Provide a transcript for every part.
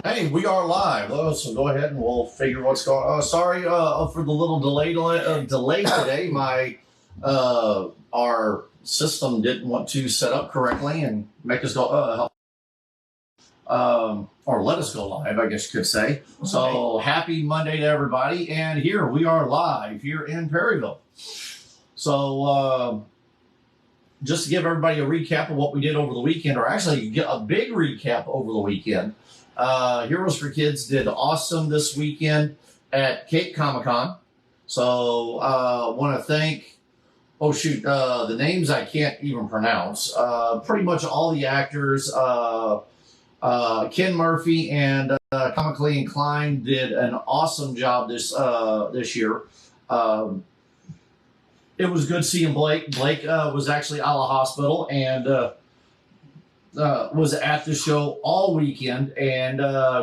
Hey, we are live, so go ahead and we'll figure what's going on. Sorry for the little delay today. My our system didn't want to set up correctly and make us go or let us go live, I guess you could say. So happy Monday to everybody, and here we are live here in Perryville. So just to give everybody a recap of what we did over the weekend, or actually get a big recap over the weekend. Heroes for Kids did awesome this weekend at Cape Comic Con. So want to thank, the names I can't even pronounce. Pretty much all the actors, Ken Murphy and Comically Inclined did an awesome job this year. It was good seeing Blake. Blake was actually out of the hospital and was at the show all weekend, and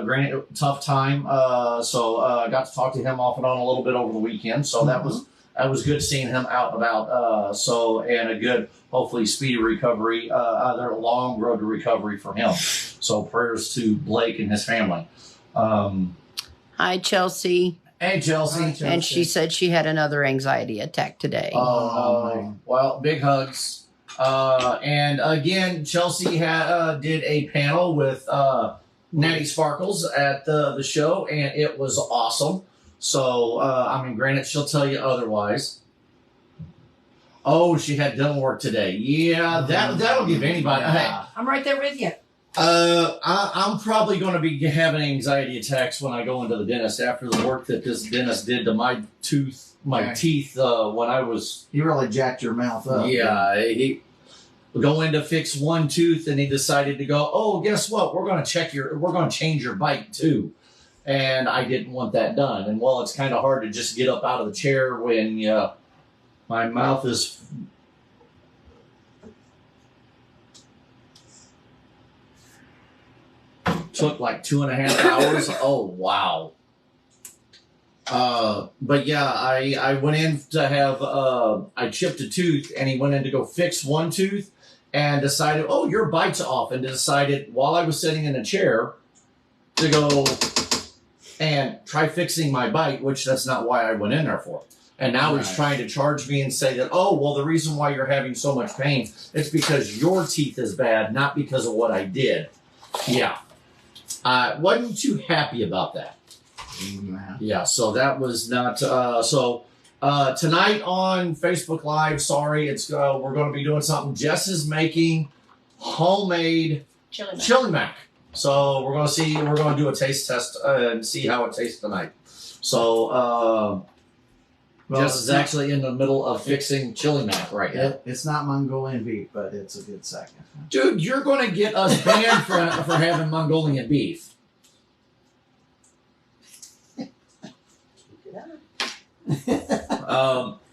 granted, tough time. So I got to talk to him off and on a little bit over the weekend. So that was good seeing him out and about. And a good, hopefully, speedy recovery. They're a long road to recovery for him. So prayers to Blake and his family. Hi, Chelsea. Hey, Chelsea. Hi, Chelsea. And she said she had another anxiety attack today. Oh, well, big hugs. And again, Chelsea did a panel with Natty Sparkles at the show, and it was awesome. So, granted, she'll tell you otherwise. Oh, she had dental work today. Yeah, that'll give anybody. Hey, I'm right there with you. I'm probably going to be having anxiety attacks when I go into the dentist after the work that this dentist did to my teeth when I was. He really jacked your mouth up. Yeah, he go in to fix one tooth, and he decided to go, oh, guess what? We're going to change your bite too. And I didn't want that done. And well, it's kind of hard to just get up out of the chair when my mouth is. Took like 2.5 hours. Oh, wow. But yeah, I went in to have, I chipped a tooth, and he went in to go fix one tooth and decided, oh, your bite's off, and decided while I was sitting in a chair to go and try fixing my bite, which that's not why I went in there for. And now he's trying to charge me and say that, oh, well, the reason why you're having so much pain is because your teeth is bad, not because of what I did. Yeah. Wasn't too happy about that. Yeah, so that was not, tonight on Facebook Live, sorry, it's we're going to be doing something. Jess is making homemade chili mac. So we're going to do a taste test and see how it tastes tonight. So Jess is actually in the middle of fixing chili mac right now. It's not Mongolian beef, but it's a good second. Dude, you're going to get us banned for having Mongolian beef.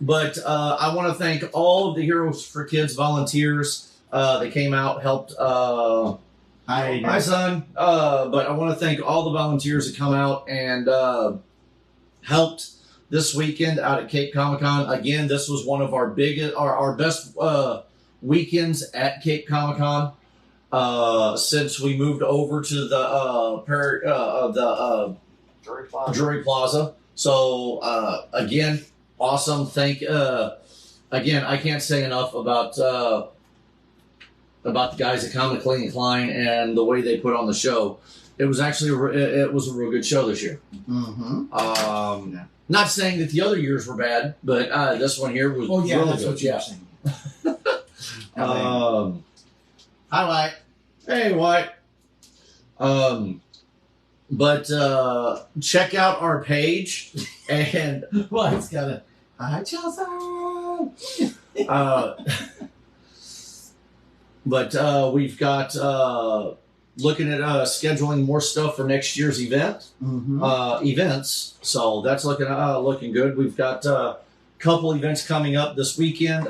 But I want to thank all of the Heroes for Kids volunteers that came out, helped. Hi, son. But I want to thank all the volunteers that come out and helped this weekend out at Cape Comic Con. Again, this was one of our biggest, our best weekends at Cape Comic Con since we moved over to the Drury Plaza. So again, awesome. Again, I can't say enough about the guys at Comically Inclined and the way they put on the show. It was actually it was a real good show this year. Mm-hmm. Not saying that the other years were bad, but this one here was really that's good. what you're saying. Hi, White. Hey, White. But check out our page and White's got a hi, Chelsea. But we've got looking at scheduling more stuff for next year's events. So that's looking good. We've got a couple events coming up this weekend,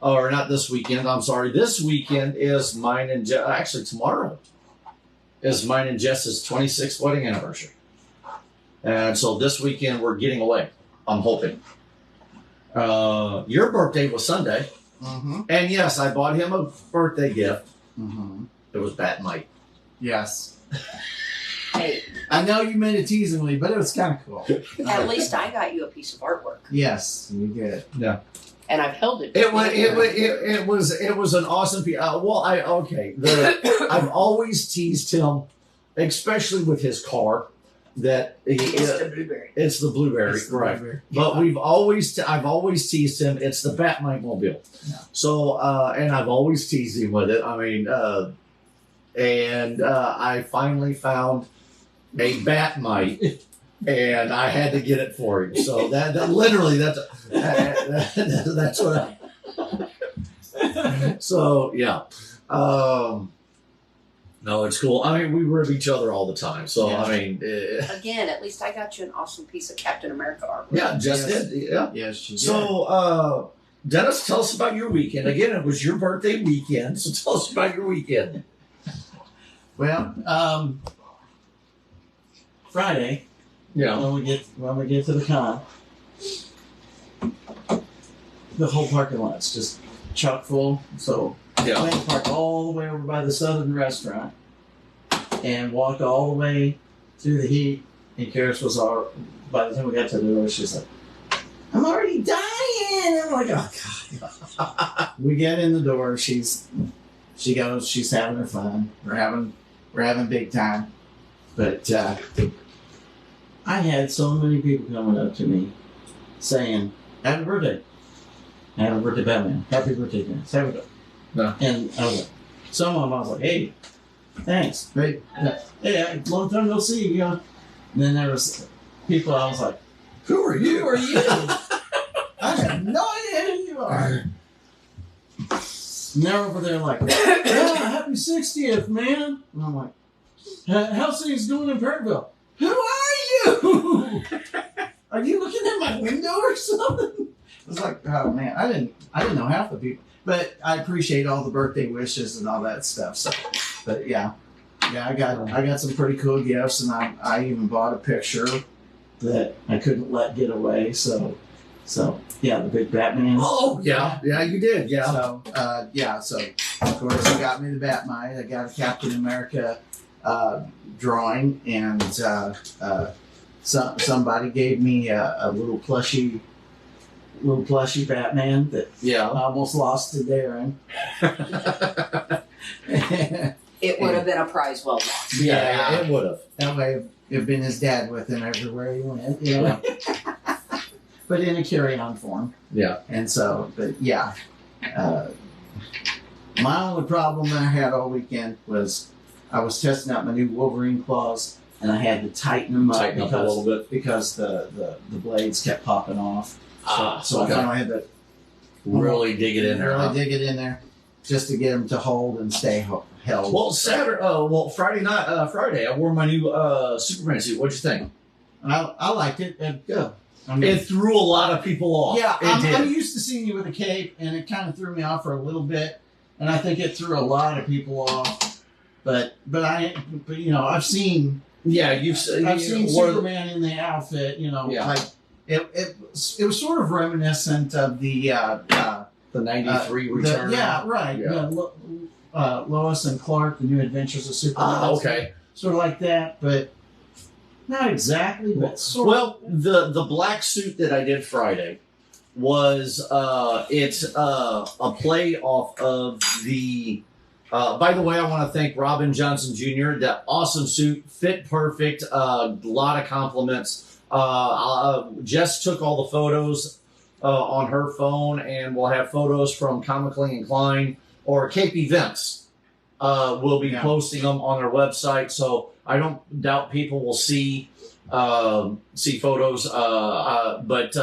or not this weekend. I'm sorry. This weekend is mine and actually tomorrow is mine and Jess's 26th wedding anniversary, and so this weekend we're getting away. I'm hoping. Your birthday was Sunday. And yes, I bought him a birthday gift. It was Bat Mite. Yes. Hey, I know you meant it teasingly, but it was kind of cool. At least I got you a piece of artwork, Yes, you did. and I've held it. It was an awesome piece. I've always teased him, especially with his car, that It's the blueberry. it's the blueberry, It's the right? blueberry. But I've always teased him. It's the Batmobile. Yeah. So and I've always teased him with it. I mean, I finally found a Batmite, and I had to get it for him. So that literally that's what. So yeah. No, it's cool. I mean, we rib each other all the time. So Yeah. I mean, Again, at least I got you an awesome piece of Captain America artwork. yeah, just Yes. did. Yeah. Yes, she did. So, Dennis, tell us about your weekend. Again, it was your birthday weekend, so tell us about your weekend. Well, Friday Yeah. when we get to the con, the whole parking lot's just chock full. So Yeah. we had to park all the way over by the Southern restaurant and walk all the way through the heat. And Karis was by the time we got to the door, she's like, "I'm already dying." I'm like, "Oh God." We get in the door. She goes. She's having her fun. We're having big time. But I had so many people coming up to me saying, "Happy birthday. Happy birthday, Batman. Happy birthday, Dennis. Happy birthday." No. And I was like, some of them I was like, "Hey, thanks. Great. Hey, long time no see you." And then there was people I was like, Who are you? "Who are you?" I have no idea who you are. And they're over there like, "Yeah, happy 60th, man." And I'm like, "How's things going in Perryville?" "Who are you? Are you looking at my window or something?" I was like, "Oh man, I didn't know half the people." But I appreciate all the birthday wishes and all that stuff. So, but yeah, I got some pretty cool gifts, and I even bought a picture that I couldn't let get away. So yeah, the big Batman. Oh, yeah. Yeah, you did. Yeah. So of course I got me the Batmite. I got a Captain America drawing, and somebody gave me a little plushy Batman that I Yeah. almost lost to Darren. It would have been a prize well lost. Yeah, it would have. That way, it'd been his dad with him everywhere he went, you know. But in a carry-on form. Yeah. And so, but yeah. My only problem that I had all weekend was I was testing out my new Wolverine claws, and I had to tighten them up, Tighten up a little bit. because the blades kept popping off. So okay. I finally had to Really dig it in there. really Huh? dig it in there just to get them to hold and stay held. Well, Friday, I wore my new Superman suit. What'd you think? I liked it. Yeah. I mean, It threw a lot of people off. yeah, It did. I'm used to seeing you with a cape, and it kind of threw me off for a little bit, and I think it threw a lot of people off. But you know, I've seen I've seen Superman in the outfit. You know, Yeah. like it was sort of reminiscent of the the '93 return. yeah, right. Yeah. Lois and Clark, the New Adventures of Superman. Okay. Sort of like that, but not exactly. But sort Well, the black suit that I did Friday was it's a play off of the. By the way, I want to thank Robin Johnson Jr. That awesome suit, fit perfect. A lot of compliments. Jess took all the photos on her phone, and we'll have photos from Comically Inclined or Cape Events. We'll be Yeah. posting them on our website, so I don't doubt people will see photos. But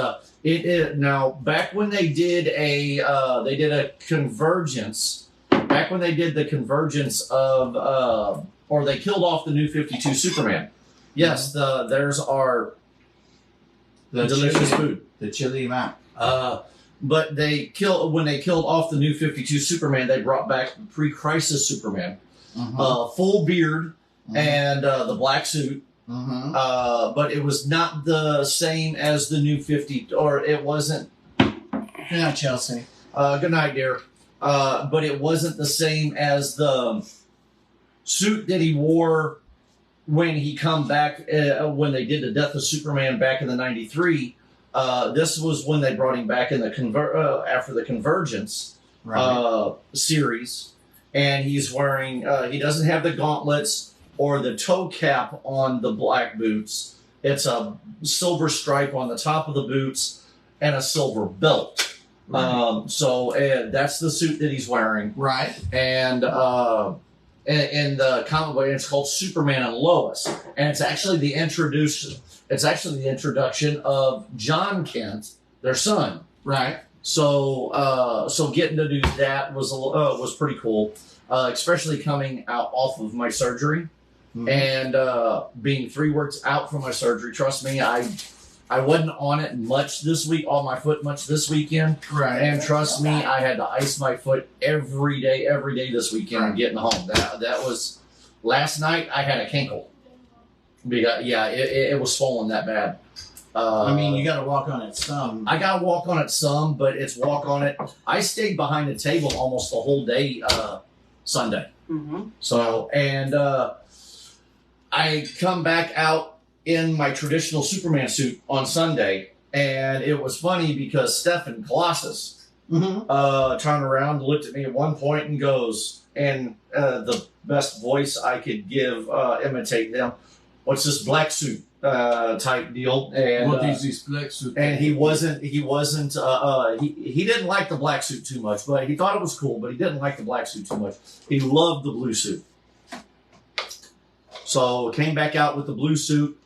now back when they did a convergence. Back when they did the convergence of or they killed off the New 52 Superman. Yes, there's our the delicious chili, food. the chili mac. But when they killed off the New 52 Superman, they brought back pre-crisis Superman, full beard and the black suit. But it was not the same as the New 50, or it wasn't. Good night, Chelsea. Good night, dear. But it wasn't the same as the suit that he wore when he come back, when they did the Death of Superman back in the '93, this was when they brought him back in the after the Convergence series, and he's wearing. He doesn't have the gauntlets or the toe cap on the black boots. It's a silver stripe on the top of the boots and a silver belt. Right. So that's the suit that he's wearing. Right. And in the comic book, it's called Superman and Lois, and it's actually the introduction. It's actually the introduction of John Kent, their son. Right. So getting to do that was pretty cool, especially coming out off of my surgery. Mhm. And being 3 weeks out from my surgery. Trust me, I wasn't on it much this week, on my foot much this weekend. Right. And trust me, I had to ice my foot every day this weekend Right. getting home. That was last night. I had a kinkle. Because it was swollen that bad. I mean, you got to walk on it some. I got to walk on it some, but it's walk on it. I stayed behind the table almost the whole day Sunday. Mm-hmm. So, and I come back out in my traditional Superman suit on Sunday, and it was funny because Stephen Colossus Mm-hmm. turned around, looked at me at one point, and goes, and the best voice I could give, imitate them, what's this black suit type deal? And What is this black suit? and he didn't like the black suit too much, but he thought it was cool, but he didn't like the black suit too much. He loved the blue suit. So came back out with the blue suit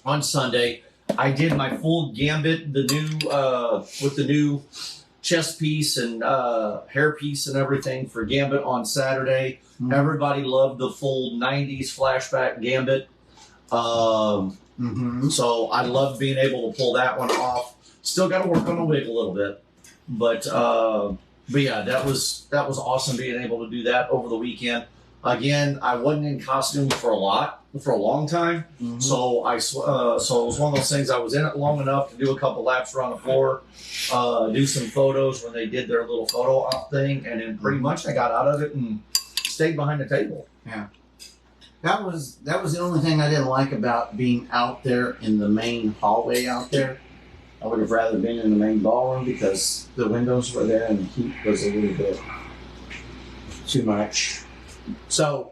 on Sunday. I did my full gambit, the new with the new chest piece and hair piece and everything for Gambit on Saturday. Mhm. Everybody loved the full '90s flashback Gambit. Mm-hmm. So I love being able to pull that one off. Still got to work on the wig a little bit, but yeah, that was awesome being able to do that over the weekend. Again, I wasn't in costume for a long time, Mm-hmm. so so it was one of those things. I was in it long enough to do a couple laps around the floor, do some photos when they did their little photo op thing, and then pretty much I got out of it and stayed behind the table. That was the only thing I didn't like about being out there in the main hallway out there. I would have rather been in the main ballroom because the windows were there and the heat was a little bit too much. So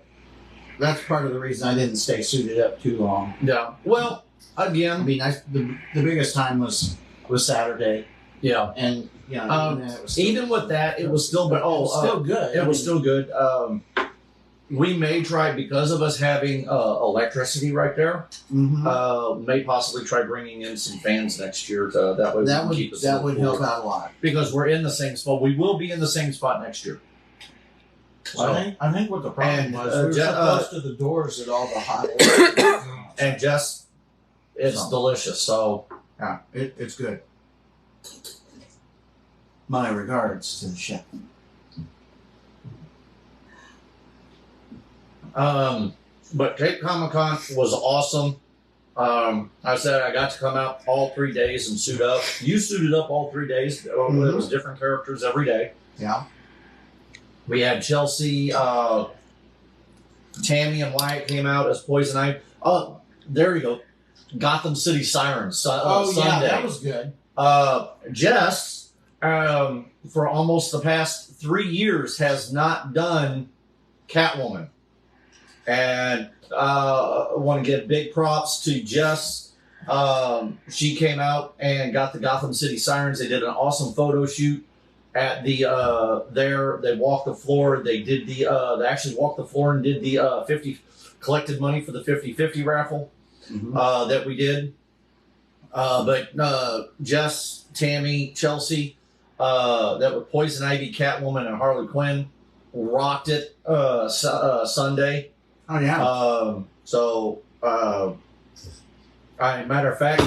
that's part of the reason I didn't stay suited up too long. Yeah. Well, I again, mean, the biggest time was Saturday, yeah. and you know, even then it was Even with that, it was still, it was still good. it was still good. We may try, because of us having electricity right there, Mhm. may possibly try bringing in some fans next year. That way, we that can would keep us that a would little help cooler. out a lot. Because we're in the same spot. We will be in the same spot next year. So, I think what the problem And, was, we were Je- so close to the doors at all the hot. and just, it's So. delicious. So, Yeah, it's good. My regards to the chef. but Cape Comic Con was awesome. I said I got to come out all 3 days and suit up. You suited up all 3 days. It was different characters every day. Yeah. We had Chelsea, Tammy, and Wyatt came out as Poison Ivy. Oh, there you go. Gotham City Sirens. Sunday. that was good. Jess, for almost the past 3 years, has not done Catwoman. And I want to give big props to Jess. She came out and got the Gotham City Sirens. They did an awesome photo shoot at the there. They walked the floor. They did the they actually walked the floor and did the 50 collected money for the 50-50 raffle that we did. But Jess, Tammy, Chelsea, that were Poison Ivy, Catwoman, and Harley Quinn rocked it Sunday. Oh yeah. Matter of fact,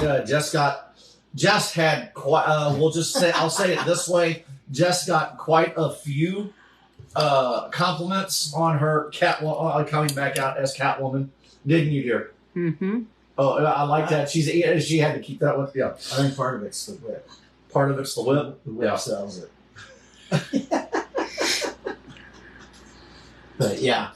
Jess had quite. I'll say it this way. Jess got quite a few compliments on her coming back out as Catwoman. Didn't you, dear? Mm-hmm. Oh, I like that. She had to keep that with. Yeah, I think part of it's the whip. part of it's the whip. The whip sells it. But yeah.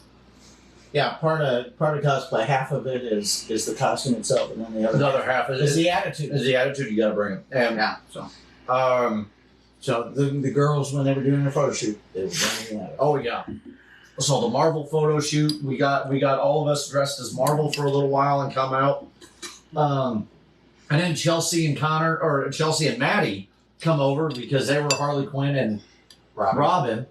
Yeah, part of cosplay. Half of it is the costume itself, and then the Another half is the attitude. is the attitude you got to bring it. And Yeah. So the girls, when they were doing their photo shoot, they were bringing the attitude. oh yeah. So the Marvel photo shoot, we got all of us dressed as Marvel for a little while and come out. And then Chelsea and Maddie come over because they were Harley Quinn and Robin,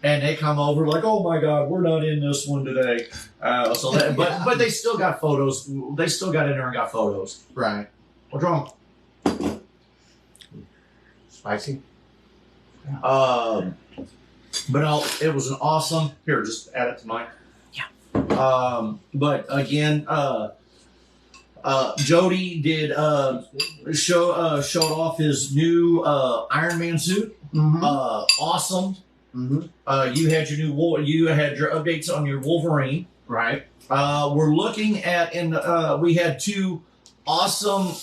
and they come over like, oh my God, we're not in this one today. But they still got photos. They still got in there and got photos. Right. What's wrong? Spicy. But no, it was an awesome. Here, just add it to mine. Yeah. But again, Jody did showed off his new Iron Man suit. Mm-hmm. Awesome. Mm-hmm. You had your updates on your Wolverine. Right. We're looking at we had two awesome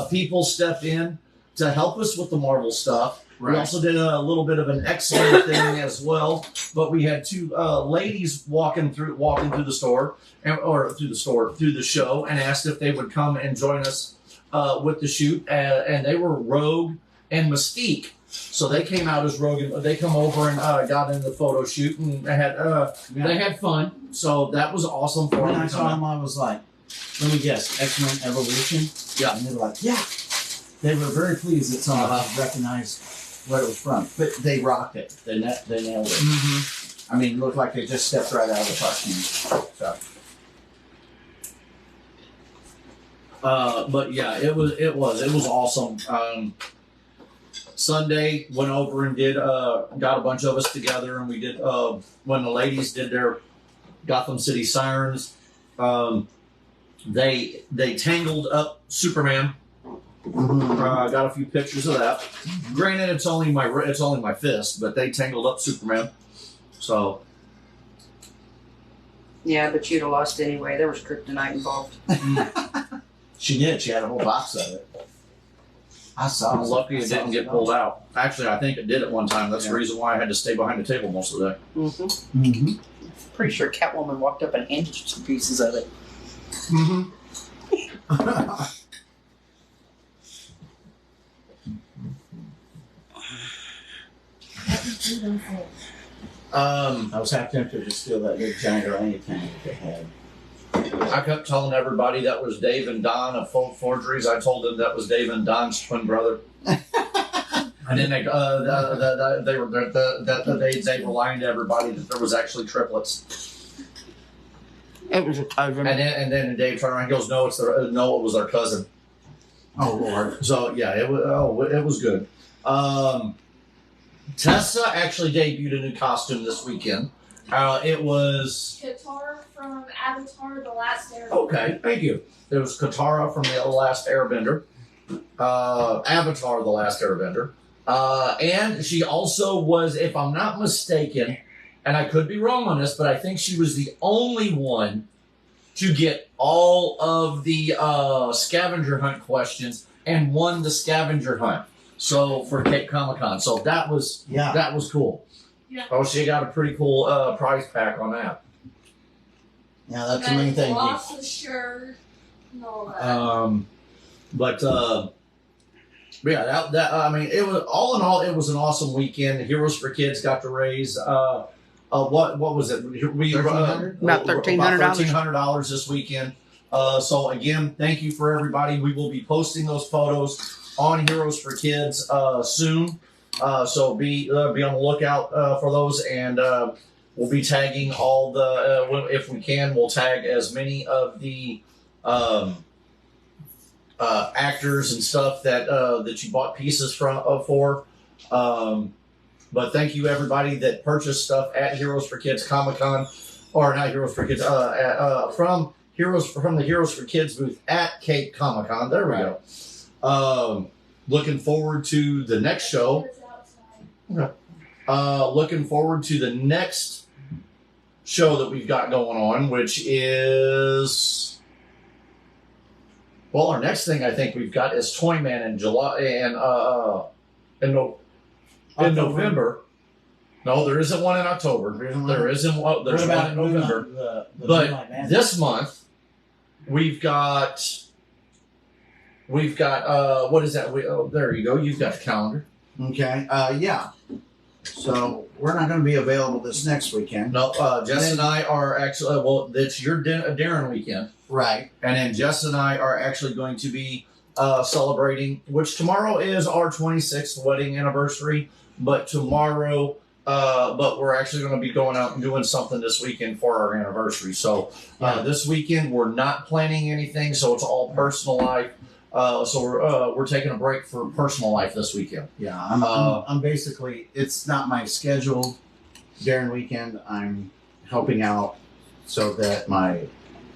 people step in to help us with the Marvel stuff. Right. We also did a little bit of an X-Men thing as well, but we had two ladies walking through the store through the show, and asked if they would come and join us with the shoot, and they were Rogue and Mystique. So they came out as Rogue, and they come over and got in the photo shoot, and they had fun. So that was awesome for When them. I saw them, I was like, let me guess, X-Men Evolution? Yeah. And they were like, yeah. They were very pleased that someone recognized what it was from. But they rocked it. They nailed it. Mm-hmm. I mean, it looked like they just stepped right out of the costume. So. But yeah, it was awesome. Sunday went over and did got a bunch of us together, and we did when the ladies did their Gotham City Sirens. They tangled up Superman. Got a few pictures of that. Granted, it's only my fist, but they tangled up Superman. So Yeah, but you'd have lost anyway. There was kryptonite involved. She did. She had a whole box of it. I saw I'm it. lucky it didn't get pulled out. Actually, I think it did at one time. That's the reason why I had to stay behind the table most of the day. Mm-hmm. Mm-hmm. Pretty sure Catwoman walked up and handed you some pieces of it. Mm-hmm. I was half tempted to steal that big giant orangutan that they had. I kept telling everybody that was Dave and Don of Forgeries. I told them that was Dave and Don's twin brother. And then they were lying to everybody that there was actually triplets. It was a cousin. And then Dave turned around and goes, "No, it was our cousin." Oh Lord! So yeah, it was good. Tessa actually debuted a new costume this weekend. It was Katara from Avatar: The Last Airbender. okay. Thank you. It was Katara from The Last Airbender, Avatar: The Last Airbender, and she also was, if I'm not mistaken, and I could be wrong on this, but I think she was the only one to get all of the scavenger hunt questions and won the scavenger hunt. So for Cape Comic Con, so that was cool. Yeah. Oh, she got a pretty cool prize pack on that. Yeah, that's the main thing. Lost the shirt and all that. But yeah, that I mean, it was all in all, it was an awesome weekend. Heroes for Kids got to raise what was it? We $1,300? About $1,300 this weekend. So again, thank you for everybody. We will be posting those photos on Heroes for Kids soon. So be on the lookout for those, and we'll be tagging all the if we can, we'll tag as many of the actors and stuff that you bought pieces for. But thank you everybody that purchased stuff at Heroes for Kids Comic Con, or not Heroes for Kids, from the Heroes for Kids booth at Cape Comic Con. There we go. Looking forward to the next show. Okay. Looking forward to the next show that we've got going on, which is, well, our next thing I think we've got is Toyman in July and in November. No, there isn't one in October. There isn't one. There's What about one in November. the But Moonlight Madness? this month, we've got what is that? There you go. You've got the calendar. Okay. Yeah. So we're not going to be available this next weekend. No, Jess and I are actually. Well, it's your Darren weekend, Right. and then Jess and I are actually going to be celebrating. Which tomorrow is our 26th wedding anniversary, but tomorrow. But we're actually going to be going out and doing something this weekend for our anniversary. So this weekend we're not planning anything, so it's all personal life. So we're taking a break for personal life this weekend. Yeah. I'm basically. It's not my scheduled Darren weekend. I'm helping out so that my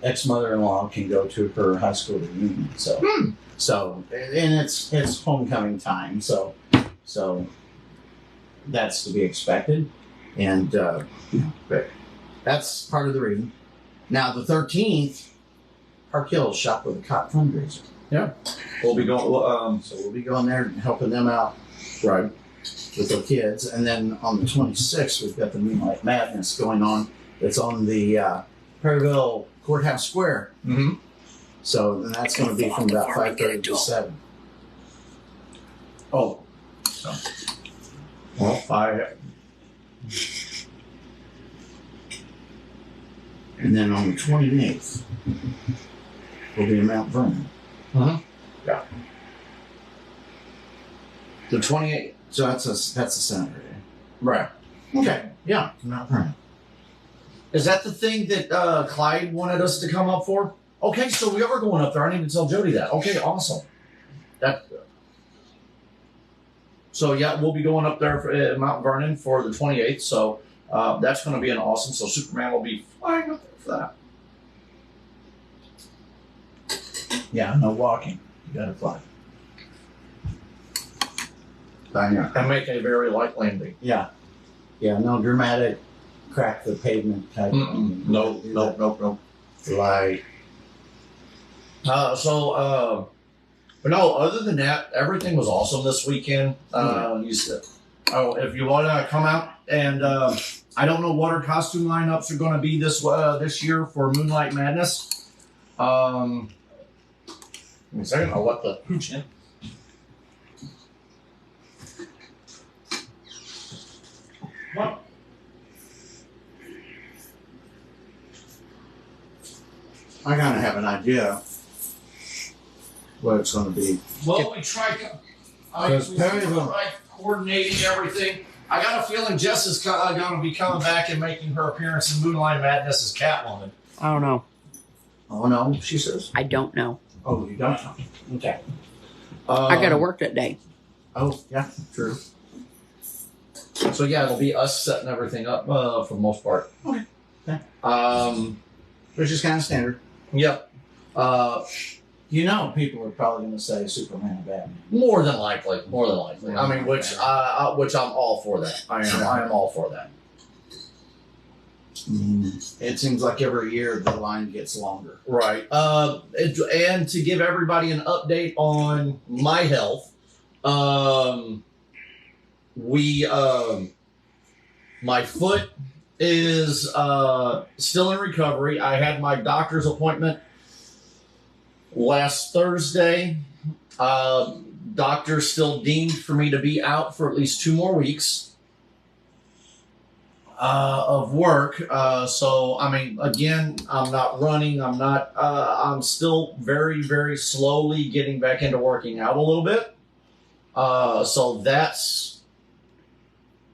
ex-mother-in-law can go to her high school reunion. So and it's homecoming time. So that's to be expected, and but that's part of the reason. Now the 13th, Park Hills Shop with a Cop fundraiser. We'll be going. So we'll be going there and helping them out, right, with their kids. And then on the 26th, we've got the Moonlight Madness going on. It's on the Prairieville Courthouse Square. Mm-hmm. So and that's going to be from about 5:30 to 7. Oh, so. Well, And then on the 28th, we'll be in Mount Vernon. Yeah. The 28th. So that's a Saturday. Right. Okay. Yeah, Mount Vernon. Is that the thing that Clyde wanted us to come up for? Okay, so we are going up there. I didn't even tell Jody that. Okay, awesome. That's good. So yeah, we'll be going up there for Mount Vernon for the 28th. So that's going to be an awesome. So Superman will be flying up there for that. Yeah, no walking. You got to fly. Yeah. And make a very light landing. Yeah, no dramatic crack the pavement type. Nope. Like, But no, other than that, everything was awesome this weekend. If you want to come out and I don't know what our costume lineups are going to be this year for Moonlight Madness. Give me a second. I'll let the hooch in. What? I kind of have an idea what it's going to be. Well, we tried coordinating everything. I got a feeling Jess is going to be coming back and making her appearance in Moonlight Madness as Catwoman. I don't know. Oh no, she says. I don't know. Oh, you don't know. Okay. I got to work that day. Oh yeah, true. So yeah, it'll be us setting everything up for the most part. Okay. Which is kind of standard. Yep. People are probably going to say Superman and Batman. More than likely. I mean, which I'm all for that. I am all for that. It seems like every year the line gets longer. Right. And to give everybody an update on my health, my foot is still in recovery. I had my doctor's appointment last Thursday. Doctor still deemed for me to be out for at least 2 more weeks of work. So, I mean, again, I'm not running. I'm still very, very slowly getting back into working out a little bit. So that's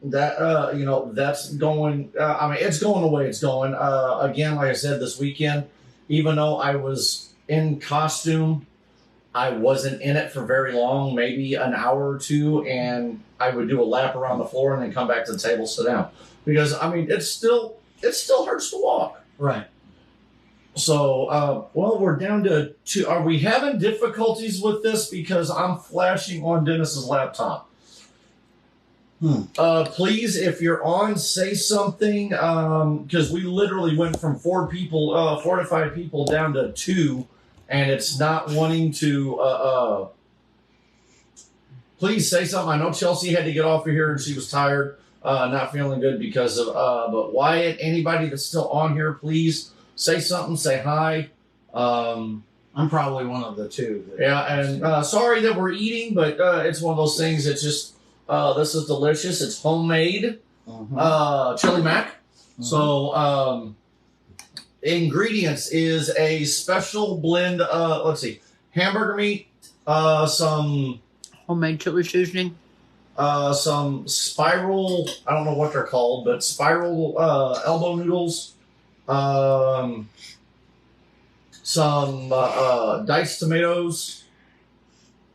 going, it's going the way it's going. Again, like I said, this weekend, even though I was in costume, I wasn't in it for very long, maybe an hour or two, and I would do a lap around the floor and then come back to the table, sit down. Because, I mean, it still hurts to walk. Right. So, we're down to 2. Are we having difficulties with this? Because I'm flashing on Dennis's laptop. Please, if you're on, say something. Because we literally went from 4 to 5 people down to 2, and it's not wanting to. Please say something. I know Chelsea had to get off of here and she was tired. not feeling good because of. But Wyatt, anybody that's still on here, please say something. Say hi. I'm probably one of the two. Yeah, and sorry that we're eating, but it's one of those things. It's just this is delicious. It's homemade chili mac. So ingredients is a special blend. Let's see, hamburger meat, some Homemade chili seasoning. some spiral. I don't know what they're called, but spiral elbow noodles. Some diced tomatoes,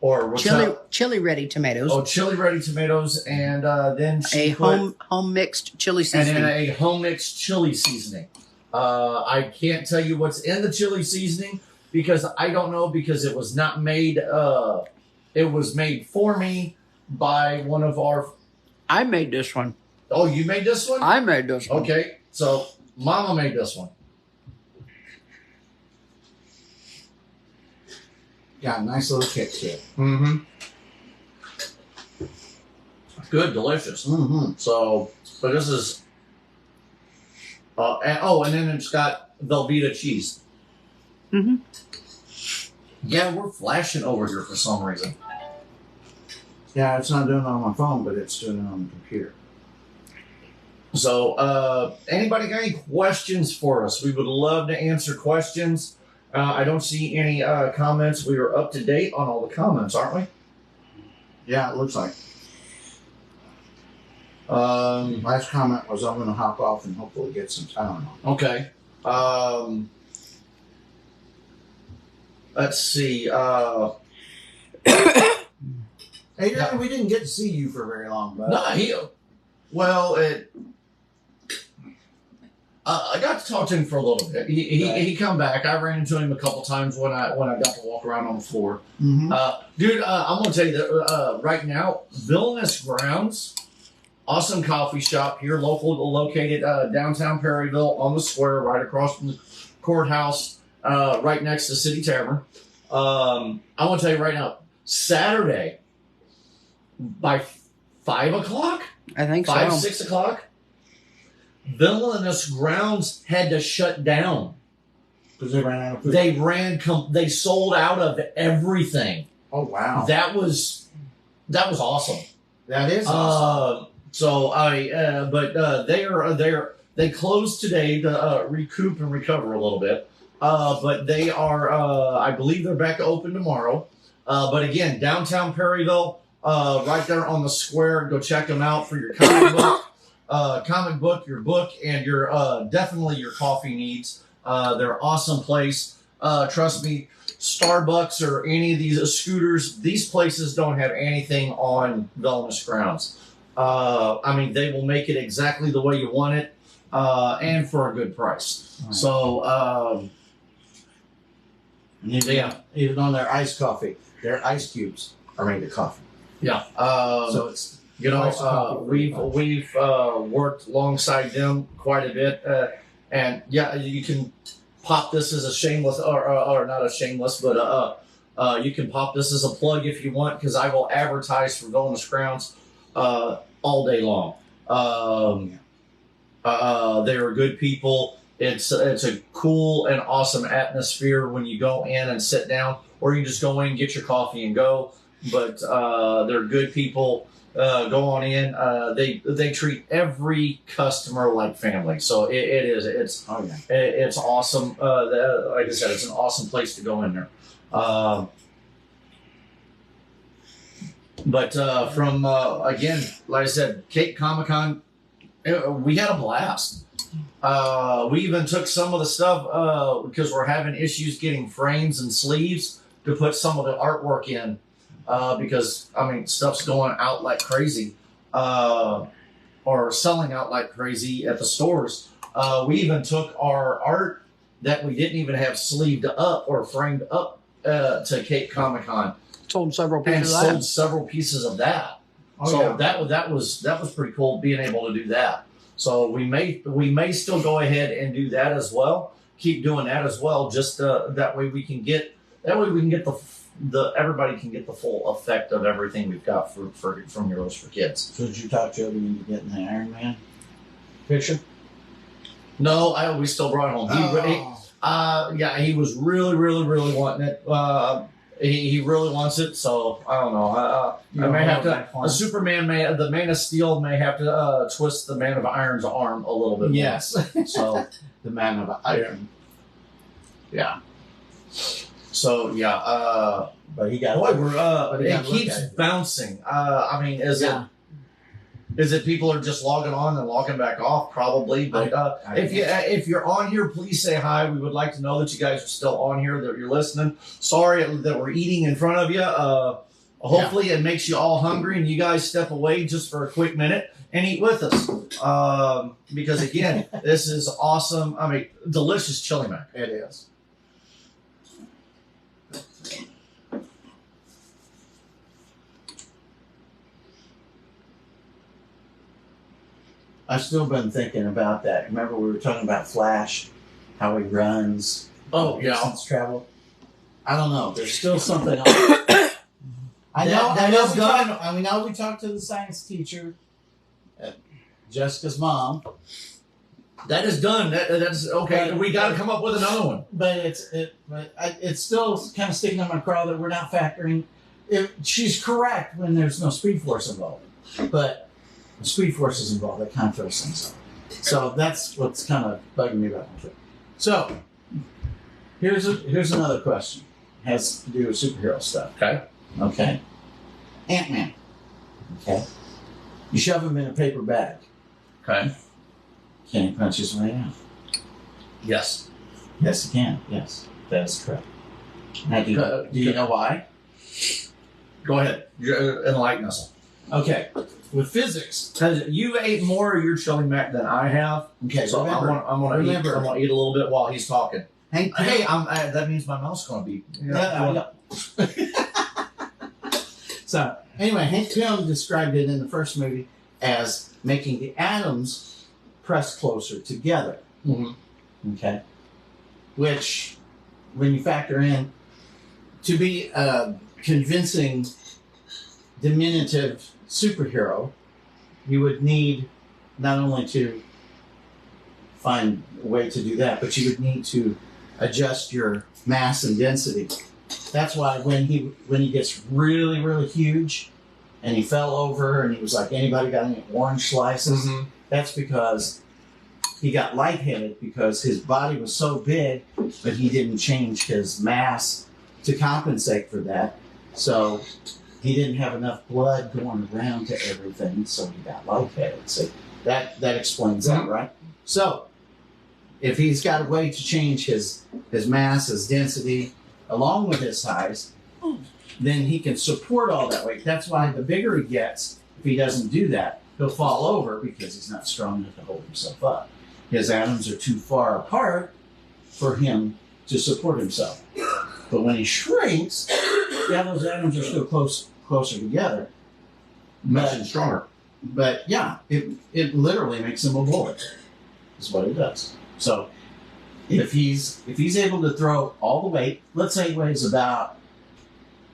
or what's that? Chili ready tomatoes. Oh, chili ready tomatoes, and then she A put, home mixed chili and seasoning. then a home mixed chili seasoning. I can't tell you what's in the chili seasoning because I don't know because it was not made. It was made for me by one of our. I made this one. Oh, you made this one? I made this one. Okay, so Mama made this one. Got a nice little kick to it. Mm-hmm. Good, delicious. Mm-hmm. So, but this is. And then it's got Velveeta cheese. Mm-hmm. Yeah, we're flashing over here for some reason. Yeah, it's not doing it on my phone, but it's doing it on the computer. So, anybody got any questions for us? We would love to answer questions. I don't see any comments. We are up to date on all the comments, aren't we? Yeah, it looks like. Um, Last comment was I'm going to hop off and hopefully get some Tylenol. okay. Let's see. Hey, Darren, we didn't get to see you for very long, but No, I got to talk to him for a little bit. He come back. I ran into him a couple times when I got to walk around on the floor. Mhm. Dude, I'm gonna tell you that right now, Villainous Grounds, awesome coffee shop here, located downtown Perryville on the square, right across from the courthouse, right next to City Tavern. I want to tell you right now, Saturday by 5 o'clock. I think 6 o'clock. Villainous Grounds had to shut down. because they ran out of food. They sold out of everything. Oh wow, That was awesome. that is awesome. They closed today to recoup and recover a little bit. But they are, I believe they're back open tomorrow. But again, downtown Perryville, right there on the square. Go check them out for your comic book, your book, and your definitely your coffee needs. They're an awesome place. Trust me, Starbucks or any of these scooters, these places don't have anything on Villainous Grounds. I mean, they will make it exactly the way you want it, and for a good price. Right. So, Even on their iced coffee, their ice cubes are made of coffee. yeah. So it's You know, Nice coffee. we've worked alongside them quite a bit, and yeah, you can pop this as a shameless, or not a shameless, but you can pop this as a plug if you want, because I will advertise for Villainous Grounds all day long. They are good people. It's a cool and awesome atmosphere when you go in and sit down, or you just go in, get your coffee and go. But they're good people. Go on in. They treat every customer like family. So it's awesome. Like I said, it's an awesome place to go in there. But from again, like I said, Cape Comic Con, we had a blast. We even took some of the stuff because we're having issues getting frames and sleeves to put some of the artwork in. Because I mean, stuff's going out like crazy, or selling out like crazy at the stores. We even took our art that we didn't even have sleeved up or framed up to Cape Comic Con Sold several and pieces of sold that. several pieces of that. Oh, So yeah. that was pretty cool being able to do that. So we may still go ahead and do that as well. Keep doing that as well. Just that way we can get the everybody can get the full effect of everything we've got from Heroes for Kids. So did you talk Jody into getting the Iron Man picture? No, we still brought it home. He was really, really, really wanting it. He really wants it, so I don't know. I may have to. A Superman the Man of Steel may have to twist the Man of Iron's arm a little bit. Yes. More. So The Man of Iron. yeah. So yeah. But he got. Boy, it keeps bouncing. I mean, is it people are just logging on and logging back off? Probably. But if you're on here, please say hi. We would like to know that you guys are still on here, that you're listening. Sorry that we're eating in front of you. Hopefully it makes you all hungry and you guys step away just for a quick minute and eat with us. Because again, this is awesome. I mean, delicious chili mac. It is. I've still been thinking about that. Remember we were talking about Flash, how he runs. Oh, yeah. Distance travel. I don't know. There's still something else. I know we talked to the science teacher, Jessica's mom. That is done. That's okay. But- we got to come up with another one. But it's still kind of sticking on my craw that we're not factoring. She's correct when there's no Speed Force involved, but the Speed Force is involved. That kind of throws things off. So that's what's kind of bugging me about it. So here's another question. It has to do with superhero stuff. Okay. Ant-Man. Okay. You shove him in a paper bag. Okay. Can he punch his way out? Yes. Yes, he can. Yes, that is correct. Now, do you know why? Go ahead. Enlighten us. Okay. With physics. Because you ate more of your chili mac than I have. Okay, So I'm gonna eat a little bit while he's talking. Hey, that means my mouth's gonna be. So anyway, Hank Pym described it in the first movie as making the atoms press closer together. Mm-hmm. Okay. Which, when you factor in, to be a convincing, diminutive superhero, you would need not only to find a way to do that, but you would need to adjust your mass and density. That's why when he gets really, really huge and he fell over and he was like, anybody got any orange slices? Mm-hmm. That's because he got lightheaded because his body was so big, but he didn't change his mass to compensate for that. So he didn't have enough blood going around to everything, so he got lightheaded. So that explains that, right? So if he's got a way to change his mass, his density, along with his size, then he can support all that weight. That's why the bigger he gets, if he doesn't do that, he'll fall over because he's not strong enough to hold himself up. His atoms are too far apart for him to support himself. But when he shrinks, yeah, those atoms are still closer together. Much stronger. But yeah, it literally makes him a bullet. Is what it does. So if he's able to throw all the weight, let's say he weighs about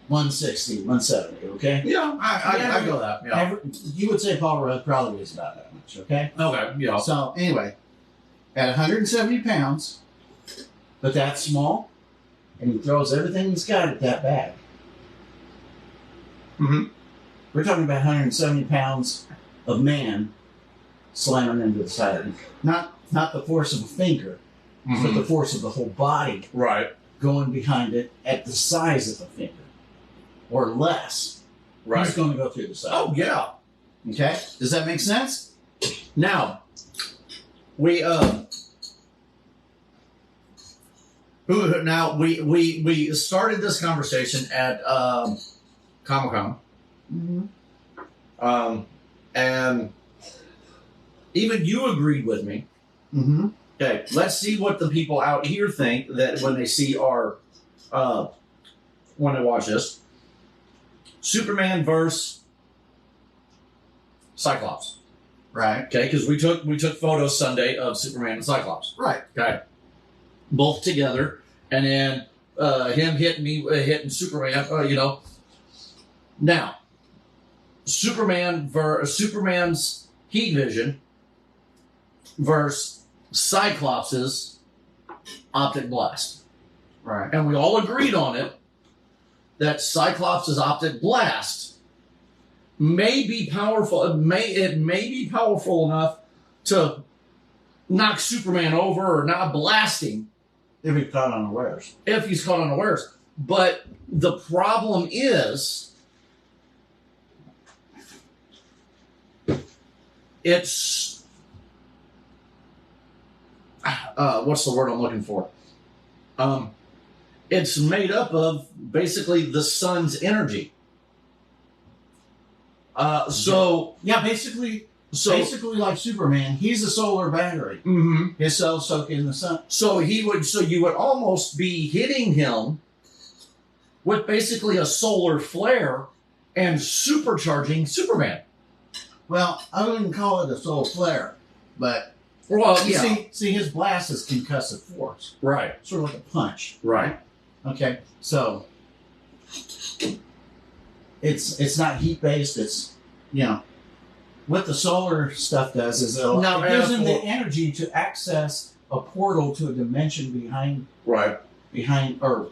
160, 170, okay? Yeah, I go that. Yeah. You would say Paul Rudd probably weighs about that much, okay? Okay. Yeah. So anyway, at 170 pounds, but that's small, and he throws everything he's got at that bag. Mm-hmm. We're talking about 170 pounds of man slamming into the side of him. Not the force of a finger, but the force of the whole body Right. going behind it at the size of a finger. Or less. Right. He's going to go through the side. Oh yeah. Okay? Does that make sense? Now, we started this conversation at Comic-Con. Mm-hmm. And even you agreed with me. Mm-hmm. Okay, let's see what the people out here think that when they see our when they watch this. Superman versus Cyclops. Right. Okay, because we took photos Sunday of Superman and Cyclops. Right. Okay. Both together. And then him hitting Superman. Now, Superman's heat vision versus Cyclops' optic blast. Right. And we all agreed on it that Cyclops' optic blast may be powerful. It may be powerful enough to knock Superman over or not blast him If he's caught unawares. if he's caught unawares. But the problem is, it's what's the word I'm looking for? It's made up of basically the sun's energy. Yeah, basically like Superman, he's a solar battery. Mhm. His cells soak in the sun. So you would almost be hitting him with basically a solar flare and supercharging Superman. Well, I wouldn't call it a solar flare, but Well, you yeah, see, his blast is concussive force, right, sort of like a punch. right, Okay, so it's not heat based. It's what the solar stuff does is it gives him the energy to access a portal to a dimension right, or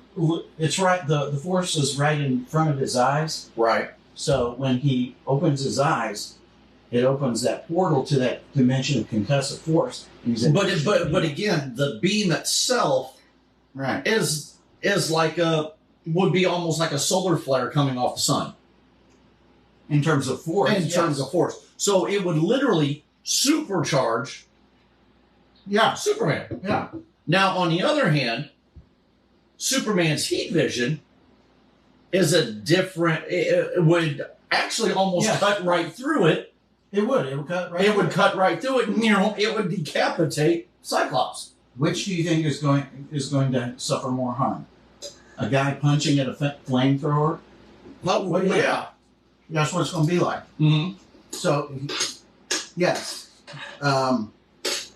it's right. The force is right in front of his eyes. right. So when he opens his eyes, it opens that portal to that dimension of concussive force. And he's But again, the beam itself right. is would be almost like a solar flare coming off the sun In terms of force. in terms of force. So it would literally supercharge Yeah. Superman. Yeah. Now, on the other hand, Superman's heat vision is a different. It would actually almost Yes. cut right through it. It would. It would cut right. It would cut right through it. And, it would decapitate Cyclops. Which do you think is going to suffer more harm? A guy punching at a flamethrower? Well, yeah. That's what it's going to be like. Mm-hmm. So, yes,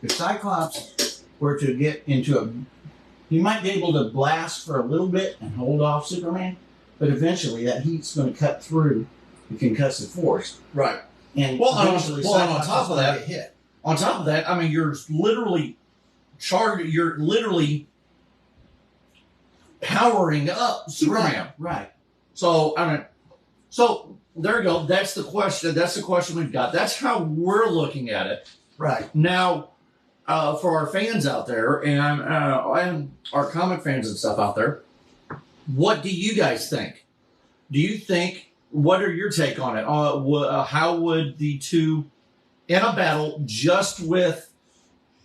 if Cyclops were to get into he might be able to blast for a little bit and hold off Superman, but eventually that heat's going to cut through the concussive force. Right. And Well, on eventually top Cyclops of is gonna that, get hit. On top of that, I mean, you're literally powering up Superman. Right. So so there you go. That's the question. That's the question we've got. That's how we're looking at it. Right. Now, for our fans out there and our comic fans and stuff out there, what do you guys think? Do you think? What are your take on it? How would the two in a battle just with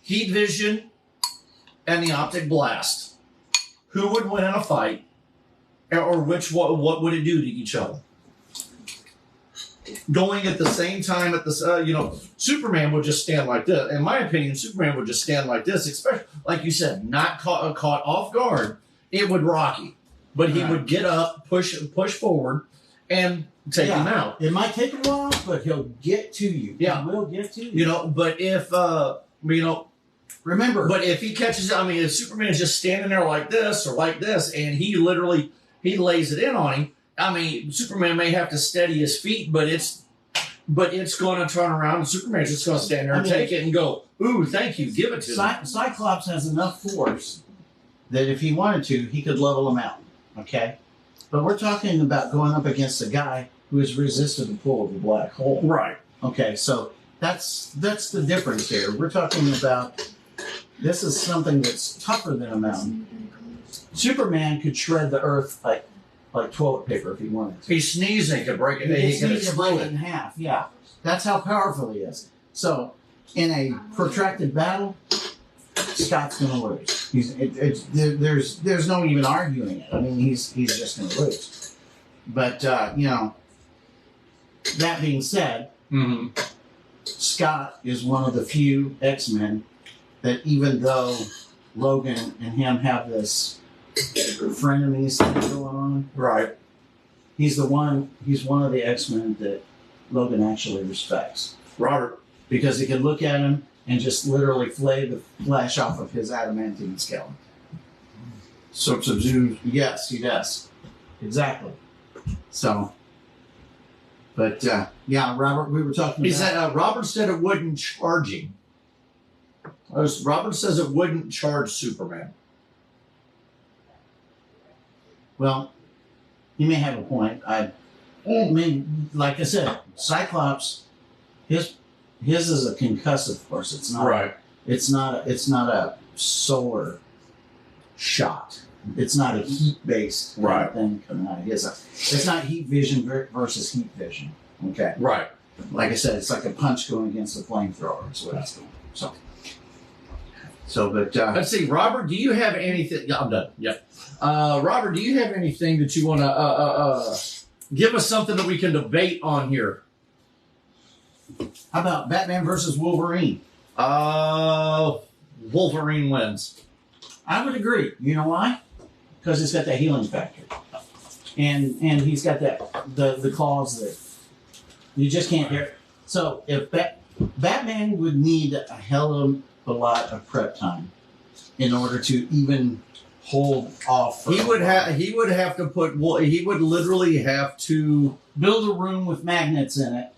heat vision and the optic blast? Who would win in a fight, or what would it do to each other? Going at the same time Superman would just stand like this. In my opinion, Superman would just stand like this, especially like you said, not caught off guard. It would rock him, but he would get up, push forward, and take him out. It might take a while, but he'll get to you. Yeah. He will get to you. But if Remember, but if he catches, if Superman's just standing there like this or like this, and he lays it in on him, Superman may have to steady his feet, but it's going to turn around, and Superman's just going to stand there and take it and go, "Ooh, thank you, give it to me." Cyclops has enough force that if he wanted to, he could level him out. Okay, but we're talking about going up against a guy who has resisted the pull of the black hole. Right. Okay, so that's the difference here. We're talking about this is something that's tougher than a mountain. Superman could shred the earth like toilet paper if he wanted to. He sneezed and he could break it. He could break explode it in it. half. Yeah, that's how powerful he is. So, in a protracted battle, Scott's going to lose. There's no even arguing it. He's just going to lose. But that being said, Mm-hmm. Scott is one of the few X-Men that, even though Logan and him have this frenemies thing going on, Right. he's one of the X-Men that Logan actually respects. Robert. Because he can look at him and just literally flay the flesh off of his adamantine skeleton. subdue. Yes, he does. Exactly. So, but yeah, Robert, we were talking He about. said Robert said it wouldn't charge him. Robert says it wouldn't charge Superman. Well, you may have a point. I mean, like I said, Cyclops, his is a concussive force. It's not. Right. It's not a solar shot. It's not a heat-based kind Right. of thing coming out of his. It's not heat vision versus heat vision. Okay. Right. Like I said, it's like a punch going against a flamethrower. Is what it's doing. So, but Let's see, Robert. Do you have anything? Yeah, I'm done. Yeah. Robert, do you have anything that you want to give us something that we can debate on here? how about Batman versus Wolverine? Wolverine wins. I would agree. You know why? Because it's got that healing factor, and he's got that the claws that you just can't hear. So if Batman would need a hell of a lot of prep time in order to even hold off. He would have to put. Well, he would literally have to build a room with magnets in it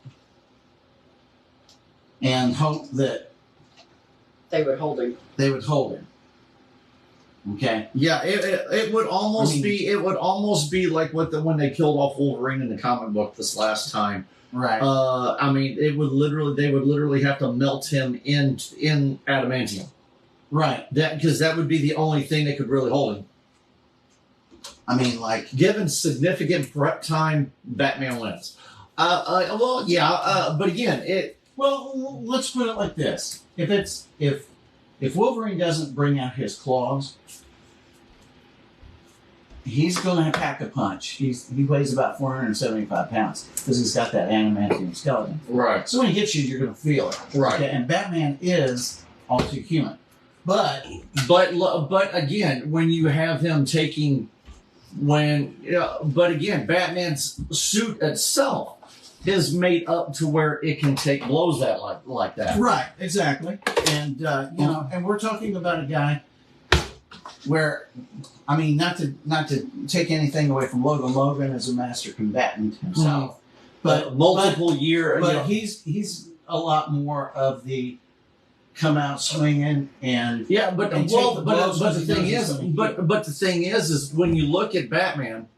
and hope that They would hold him. they would hold him. Okay. Yeah, it would almost be like when they killed off Wolverine in the comic book this last time. Right. I mean, they would literally have to melt him in adamantium. Right. Because that would be the only thing that could really hold him. I mean, like, Given significant prep time, Batman wins. Well, yeah, but again, well, let's put it like this: if Wolverine doesn't bring out his claws, he's going to pack a punch. He weighs about 475 pounds because he's got that adamantium skeleton. right, So when he hits you, you're going to feel it. right. Okay? And Batman is all too human. But But again, when you have him taking, but again, Batman's suit itself is made up to where it can take blows that like that. right, exactly. And you know, and we're talking about a guy where, I mean, not to take anything away from Logan. Logan is a master combatant himself, but multiple year. But he's a lot more of the come out swinging and Yeah, but and well, take the but blows the because he thing knows is, he's gonna but the thing is when you look at Batman,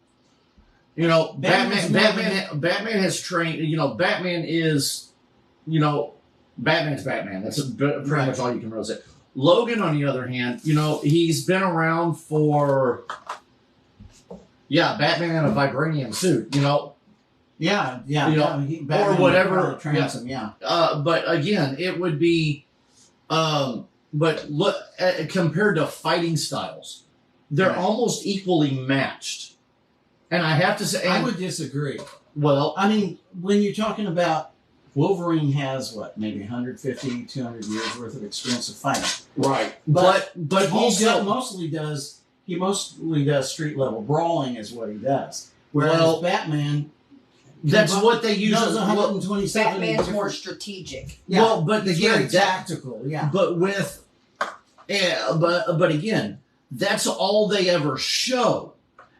you know, Batman has trained. You know, Batman is, you know, Batman's Batman. That's pretty Right. much all you can really say. Logan, on the other hand, you know, he's been around for, Batman in a vibranium suit. You know, yeah, You know, Batman whatever, probably trains him, yeah. but again, it would be, but look, compared to fighting styles, they're Right. almost equally matched. And I have to say, I would disagree. well, I mean, when you're talking about Wolverine has what, maybe 150, 200 years worth of experience of fighting. right, But but also, mostly does street level brawling is what he does. Whereas Well, Batman that's what they does usually. 127 Batman's different- more strategic. Yeah, Well, but he's again, very that- tactical. Yeah, But with, but again, that's all they ever show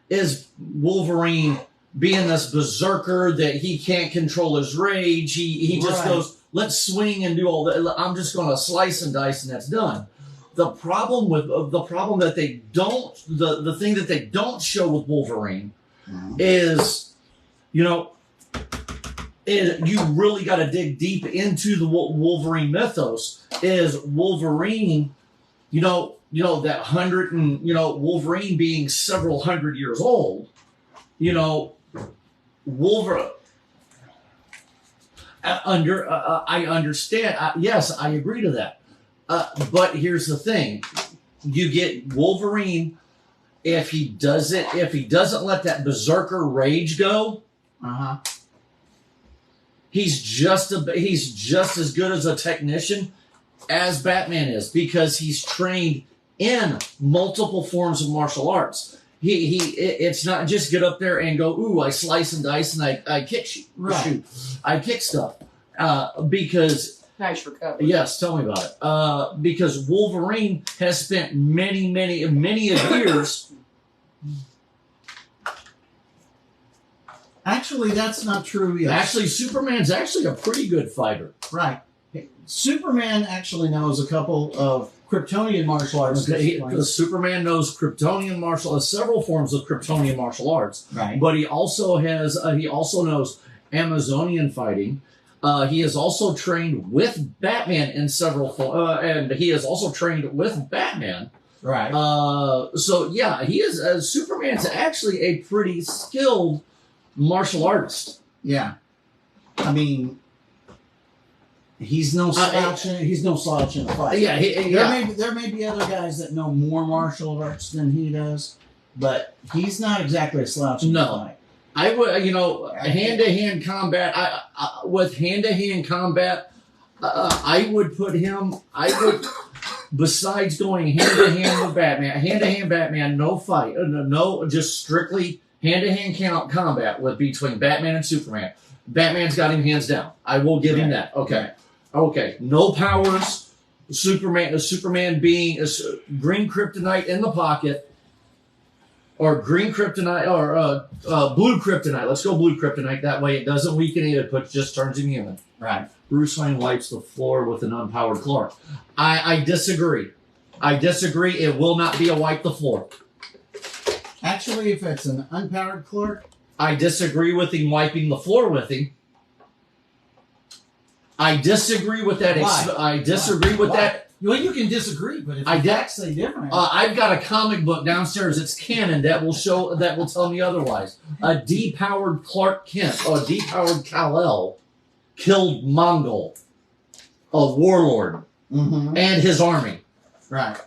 is Wolverine being this berserker that he can't control his rage. He just Right. goes, let's swing and do all that. I'm just going to slice and dice and that's done. The problem that they don't, the thing that they don't show with Wolverine is, you know, you really got to dig deep into the Wolverine mythos. Is Wolverine, you know that Wolverine being several hundred years old, you know, Wolverine. I understand. Yes, I agree to that. But here's the thing: you get Wolverine if he doesn't let that berserker rage go. He's just as good as a technician as Batman is because he's trained in multiple forms of martial arts. It's not just get up there and go, ooh, I slice and dice and I kick shoot. I kick stuff. Because Nice recovery. yes, tell me about it. Because Wolverine has spent many of years Actually, that's not true either. Actually, Superman's actually a pretty good fighter. Right. Superman actually knows a couple of Kryptonian martial arts. Superman knows Kryptonian martial several forms of Kryptonian martial arts. Right. But he also has he also knows Amazonian fighting. He is also trained with Batman in several and he is also trained with Batman. Right. So yeah, he is Superman's actually a pretty skilled martial artist. Yeah. I mean, he's no slouch. He's no slouch in the fight. Yeah, There may be other guys that know more martial arts than he does, but he's not exactly a slouch in the fight. I would, hand-to-hand combat. With hand-to-hand combat, I would put him. Besides going hand-to-hand with Batman, hand-to-hand Batman, no fight, no, just strictly hand-to-hand combat with between Batman and Superman. Batman's got him hands down. I will give him that. Okay. No powers. Superman being a green kryptonite in the pocket. Or green kryptonite, or blue kryptonite. Let's go blue kryptonite. That way it doesn't weaken it, but just turns him human. Right. Bruce Wayne wipes the floor with an unpowered Clark. I disagree. It will not be a wipe the floor. Actually, if it's an unpowered Clark, I disagree with him wiping the floor with him. I disagree with that. I disagree with that. Well, you can disagree, but if the facts say different. I've got a comic book downstairs. It's canon that will tell me otherwise. A depowered Clark Kent or a depowered Kal-El killed Mongol, a warlord, and his army. Right.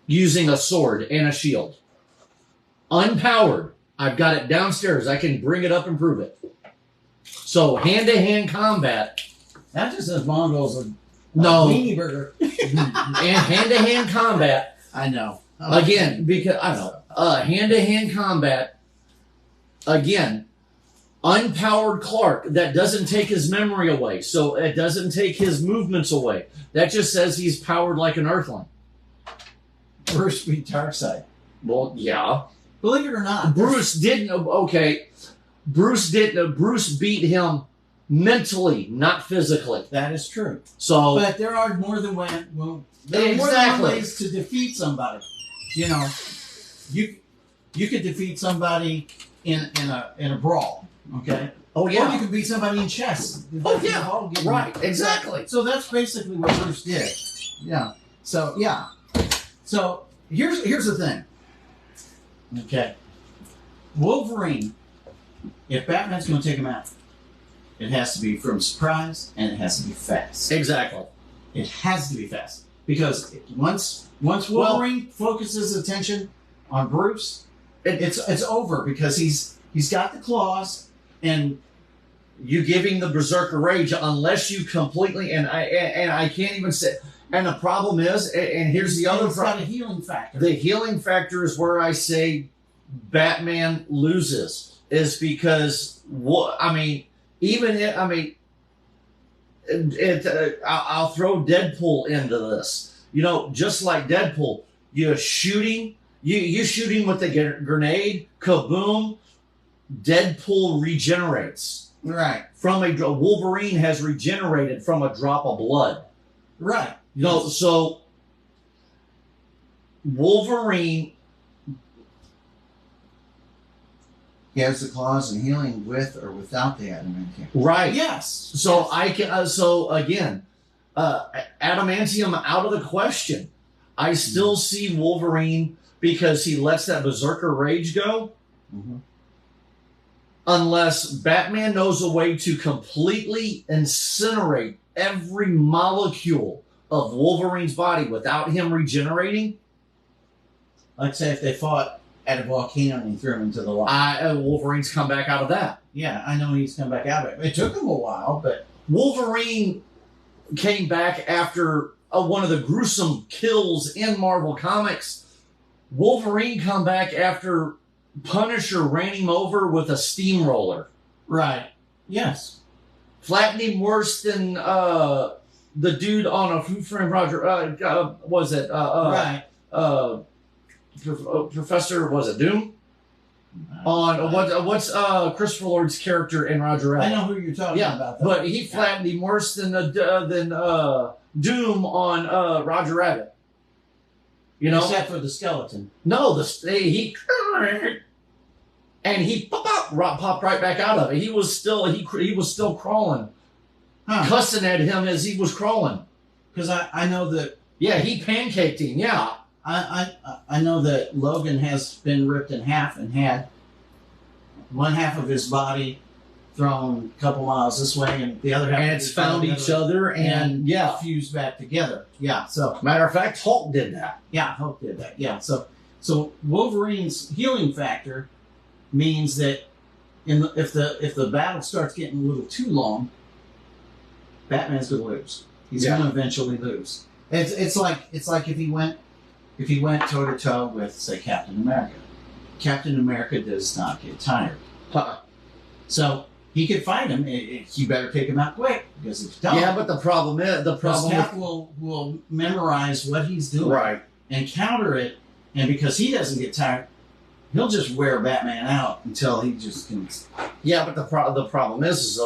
Using a sword and a shield. Unpowered. I've got it downstairs. I can bring it up and prove it. So hand-to-hand combat. That just says Mongols a weenie burger. And hand-to-hand combat. I know. Again, because I know. Hand-to-hand combat. Again, unpowered Clark. That doesn't take his memory away. So it doesn't take his movements away. That just says he's powered like an Earthling. Bruce beat Darkseid. Well, yeah. Believe it or not, Bruce didn't. Okay. Bruce didn't. Bruce beat him mentally, not physically. That is true. So, but there are more than one. Well, there are more than one ways to defeat somebody. You know, you could defeat somebody in a brawl. Okay. Oh yeah. Or you could beat somebody in chess. Oh yeah. Right. Exactly. So that's basically what Bruce did. Yeah. So yeah. So here's the thing. Okay. Wolverine, if Batman's going to take him out, it has to be from surprise and it has to be fast. Exactly. It has to be fast. Because once Wolverine focuses attention on Bruce, it's over because he's got the claws and you give him the Berserker Rage unless you completely and I can't even say. And the problem is, and here's the other problem. It's got a healing factor. The healing factor is where I say Batman loses, is because I'll throw Deadpool into this. You know, just like Deadpool, you shoot him with the grenade, kaboom, Deadpool regenerates. Right. Wolverine has regenerated from a drop of blood. Right. You know, so Wolverine, he has the claws and healing with or without the adamantium. Right. Yes. So I can. So again, adamantium out of the question. I still see Wolverine because he lets that Berserker Rage go. Mm-hmm. Unless Batman knows a way to completely incinerate every molecule of Wolverine's body without him regenerating. Like say if they fought at a volcano and he threw him into the lava. Wolverine's come back out of that. Yeah, I know he's come back out of it. It took him a while, but Wolverine came back after one of the gruesome kills in Marvel Comics. Wolverine come back after Punisher ran him over with a steamroller. Right. Yes. Flattened him worse than the dude on a Who Framed Roger. Was it? Right. Professor, was it Doom? on what's Christopher Lloyd's character in Roger Rabbit. I know who you're talking Yeah, about. Though. but he flattened him worse than Doom on Roger Rabbit. You know, except for the skeleton. no, he and he popped right back out of it. He was still crawling, Huh. cussing at him as he was crawling. Because I know that Yeah, he pancaked him. Yeah, I know that Logan has been ripped in half and had one half of his body thrown a couple miles this way and the other half. and it's found each other, and yeah. fused back together. Yeah. So Matter of fact, Hulk did that. yeah, Hulk did that. Yeah. So Wolverine's healing factor means that if the battle starts getting a little too long, Batman's going to lose. He's Yeah. going to eventually lose. It's like if he went toe to toe with, say, Captain America. Captain America does not get tired, Huh. so he could fight him. You better take him out quick, because if you don't, Yeah, but the problem is Cap will memorize what he's doing right. and counter it, and because he doesn't get tired, he'll just wear Batman out until he just can. Yeah, but the problem is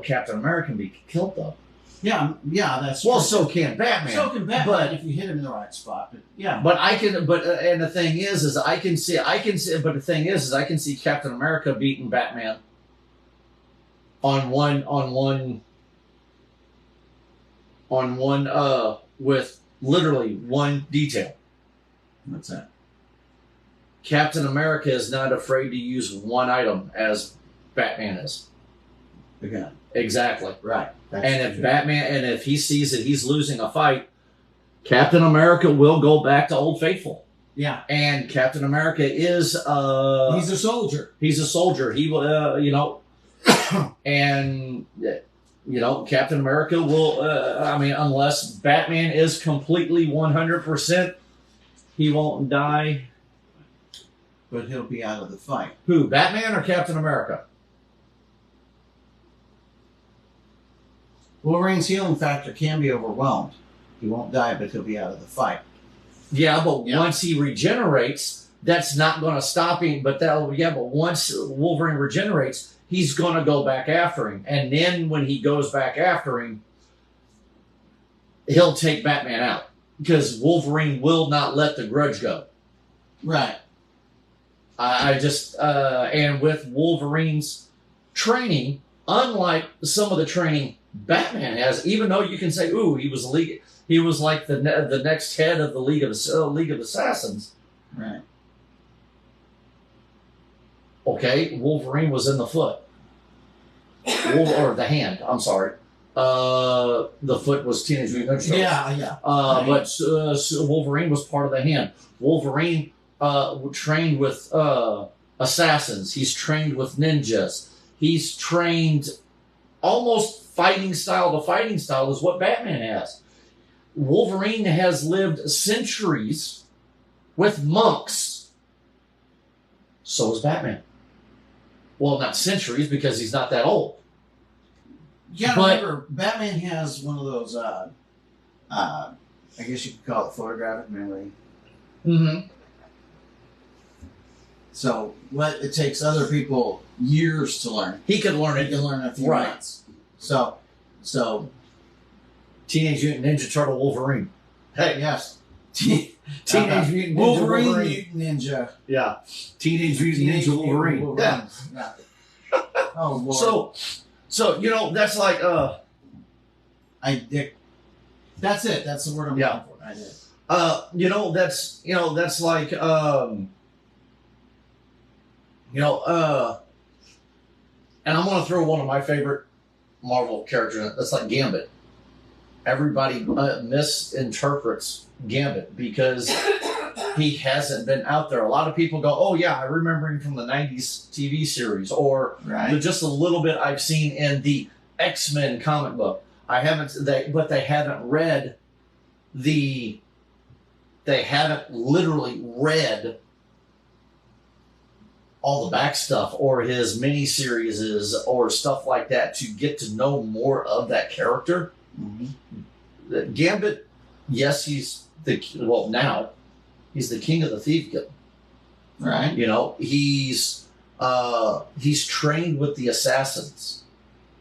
Captain America can be killed though. Yeah, that's Well, true. so can Batman. So can Batman But if you hit him in the right spot. But yeah, but I can. But and the thing is I can see. But the thing is I can see Captain America beating Batman on one with literally one detail. what's that? Captain America is not afraid to use one item as Batman is. The gun. Exactly. Right. And if he sees that he's losing a fight, Captain America will go back to Old Faithful. Yeah, And Captain America is he's a soldier. he's a soldier. He will and Captain America will unless Batman is completely 100%, he won't die. But he'll be out of the fight. Who, Batman or Captain America? Wolverine's healing factor can be overwhelmed. He won't die, but he'll be out of the fight. Yeah, but Yeah. once he regenerates, that's not going to stop him. But once Wolverine regenerates, he's going to go back after him. And then when he goes back after him, he'll take Batman out. Because Wolverine will not let the grudge go. Right. And with Wolverine's training, unlike some of the training Batman has, even though you can say, "Ooh, he was like the next head of the League of Assassins." Right. Okay, Wolverine was in the foot, or the hand. I'm sorry. The foot was Teenage Mutant Ninja Turtles. Yeah. But Wolverine was part of the hand. Wolverine trained with assassins. He's trained with ninjas. He's trained almost fighting style to fighting style is what Batman has. Wolverine has lived centuries with monks. So is Batman. Well, not centuries because he's not that old. Yeah, But- remember, Batman has one of those, I guess you could call it photographic memory. Mm-hmm. So what it takes other people years to learn. He could learn He it. can learn in a few Right. months. So Teenage Mutant Ninja Turtle Wolverine. Hey, yes. Teenage Mutant Ninja Wolverine, Wolverine. Mutant Ninja. Yeah. Teenage Mutant Teenage Ninja Wolverine. Mutant Yeah. Yeah. Oh Lord. So that's like That's it. That's the word I'm Yeah. looking for. I did. that's like and I'm gonna throw one of my favorite Marvel characters in it. That's like Gambit. Everybody misinterprets Gambit because he hasn't been out there. A lot of people go, "Oh yeah, I remember him from the '90s TV series," or Right. just a little bit I've seen in the X-Men comic book. But they haven't read they haven't literally read all the back stuff or his miniseries or stuff like that to get to know more of that character. Mhm. Gambit, yes, he's now he's the king of the thief guild. Right. You know, he's trained with the assassins.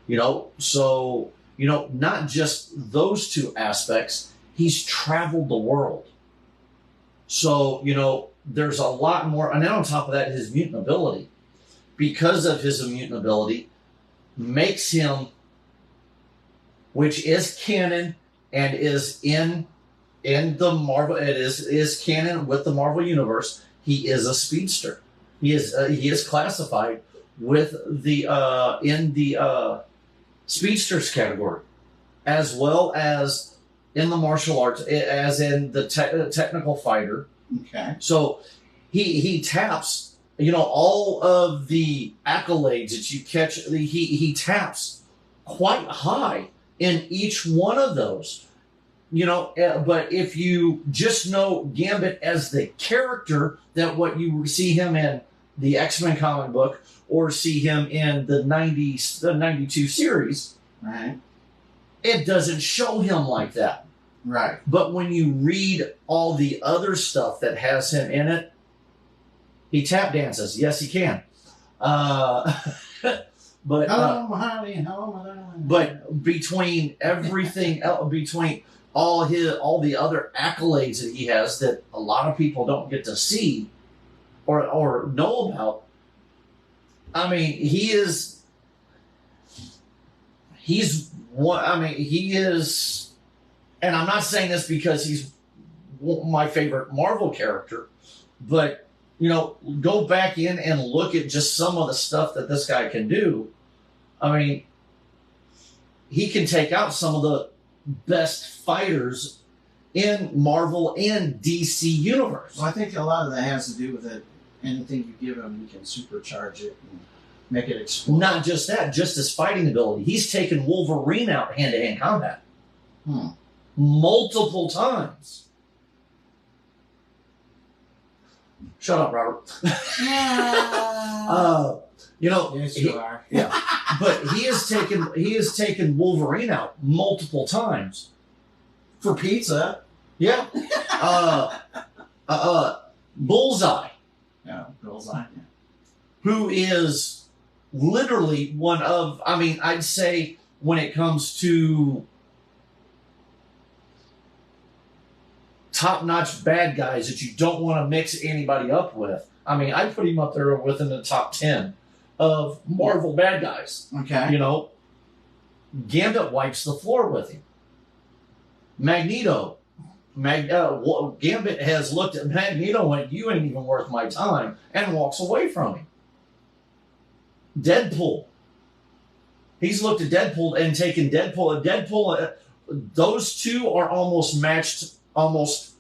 You know, so not just those two aspects. He's traveled the world. So there's a lot more. And then on top of that, his mutant ability, because of his mutant ability, makes him, which is canon and is in the Marvel, it is canon with the Marvel universe. He is a speedster. He is classified with the in the speedsters category, as well as in the martial arts, as in the technical fighter. Okay. So he taps, all of the accolades that you catch. He taps quite high in each one of those. But if you just know Gambit as the character, that what you see him in the X-Men comic book or see him in the 92 series, right, it doesn't show him like that. Right. But when you read all the other stuff that has him in it, he tap dances. Yes, he can. But hello, honey. Hello, my darling. But between everything else, between all the other accolades that he has that a lot of people don't get to see or know about, I mean, he is one. I mean, he is, and I'm not saying this because he's my favorite Marvel character, but go back in and look at just some of the stuff that this guy can do. I mean, he can take out some of the best fighters in Marvel and DC universe. Well, I think a lot of that has to do with it. Anything you give him, he can supercharge it and make it explode. Not just that, just his fighting ability. He's taken Wolverine out hand-to-hand combat. Multiple times. Shut up, Robert. Yes, you are. Yeah, but he has taken Wolverine out multiple times For pizza. Yeah. Bullseye, Yeah, Bullseye. Yeah. who is literally one of, I mean, I'd say when it comes to top-notch bad guys that you don't want to mix anybody up with. I mean, I'd put him up there within the top 10 of Marvel bad guys. Okay. Gambit wipes the floor with him. Magneto. Gambit has looked at Magneto and went, "You ain't even worth my time," and walks away from him. Deadpool. He's looked at Deadpool and taken Deadpool. Deadpool, those two are almost matched, almost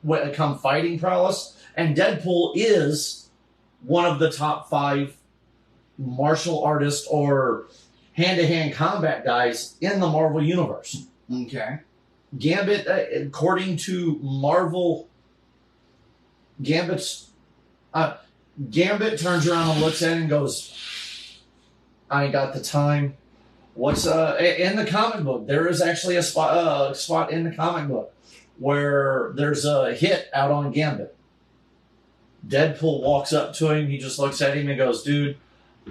when it comes fighting prowess. And Deadpool is one of the top 5 martial artists or hand-to-hand combat guys in the Marvel Universe. Okay. Gambit, according to Marvel, Gambit turns around and looks at it and goes, "I ain't got the time." What's in the comic book? There is actually a spot in the comic book where there's a hit out on Gambit. Deadpool walks up to him. He just looks at him and goes, "Dude,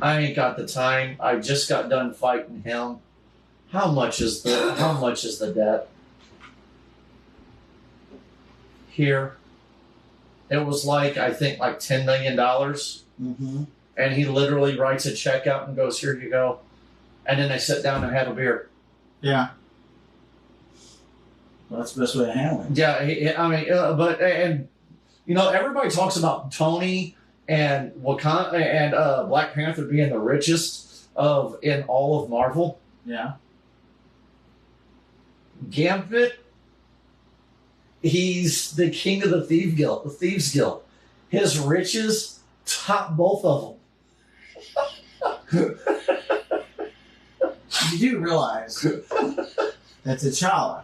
I ain't got the time. I just got done fighting him. How much is the debt?" Here, it was I think $10 million. Mm-hmm. And he literally writes a check out and goes, "Here you go." And then they sit down and have a beer. Yeah. Well, that's the best way to handle it. Yeah, everybody talks about Tony and Wakanda and Black Panther being the richest in all of Marvel. Yeah. Gambit, he's the king of the Thieves Guild. His riches top both of them. You do realize that T'Challa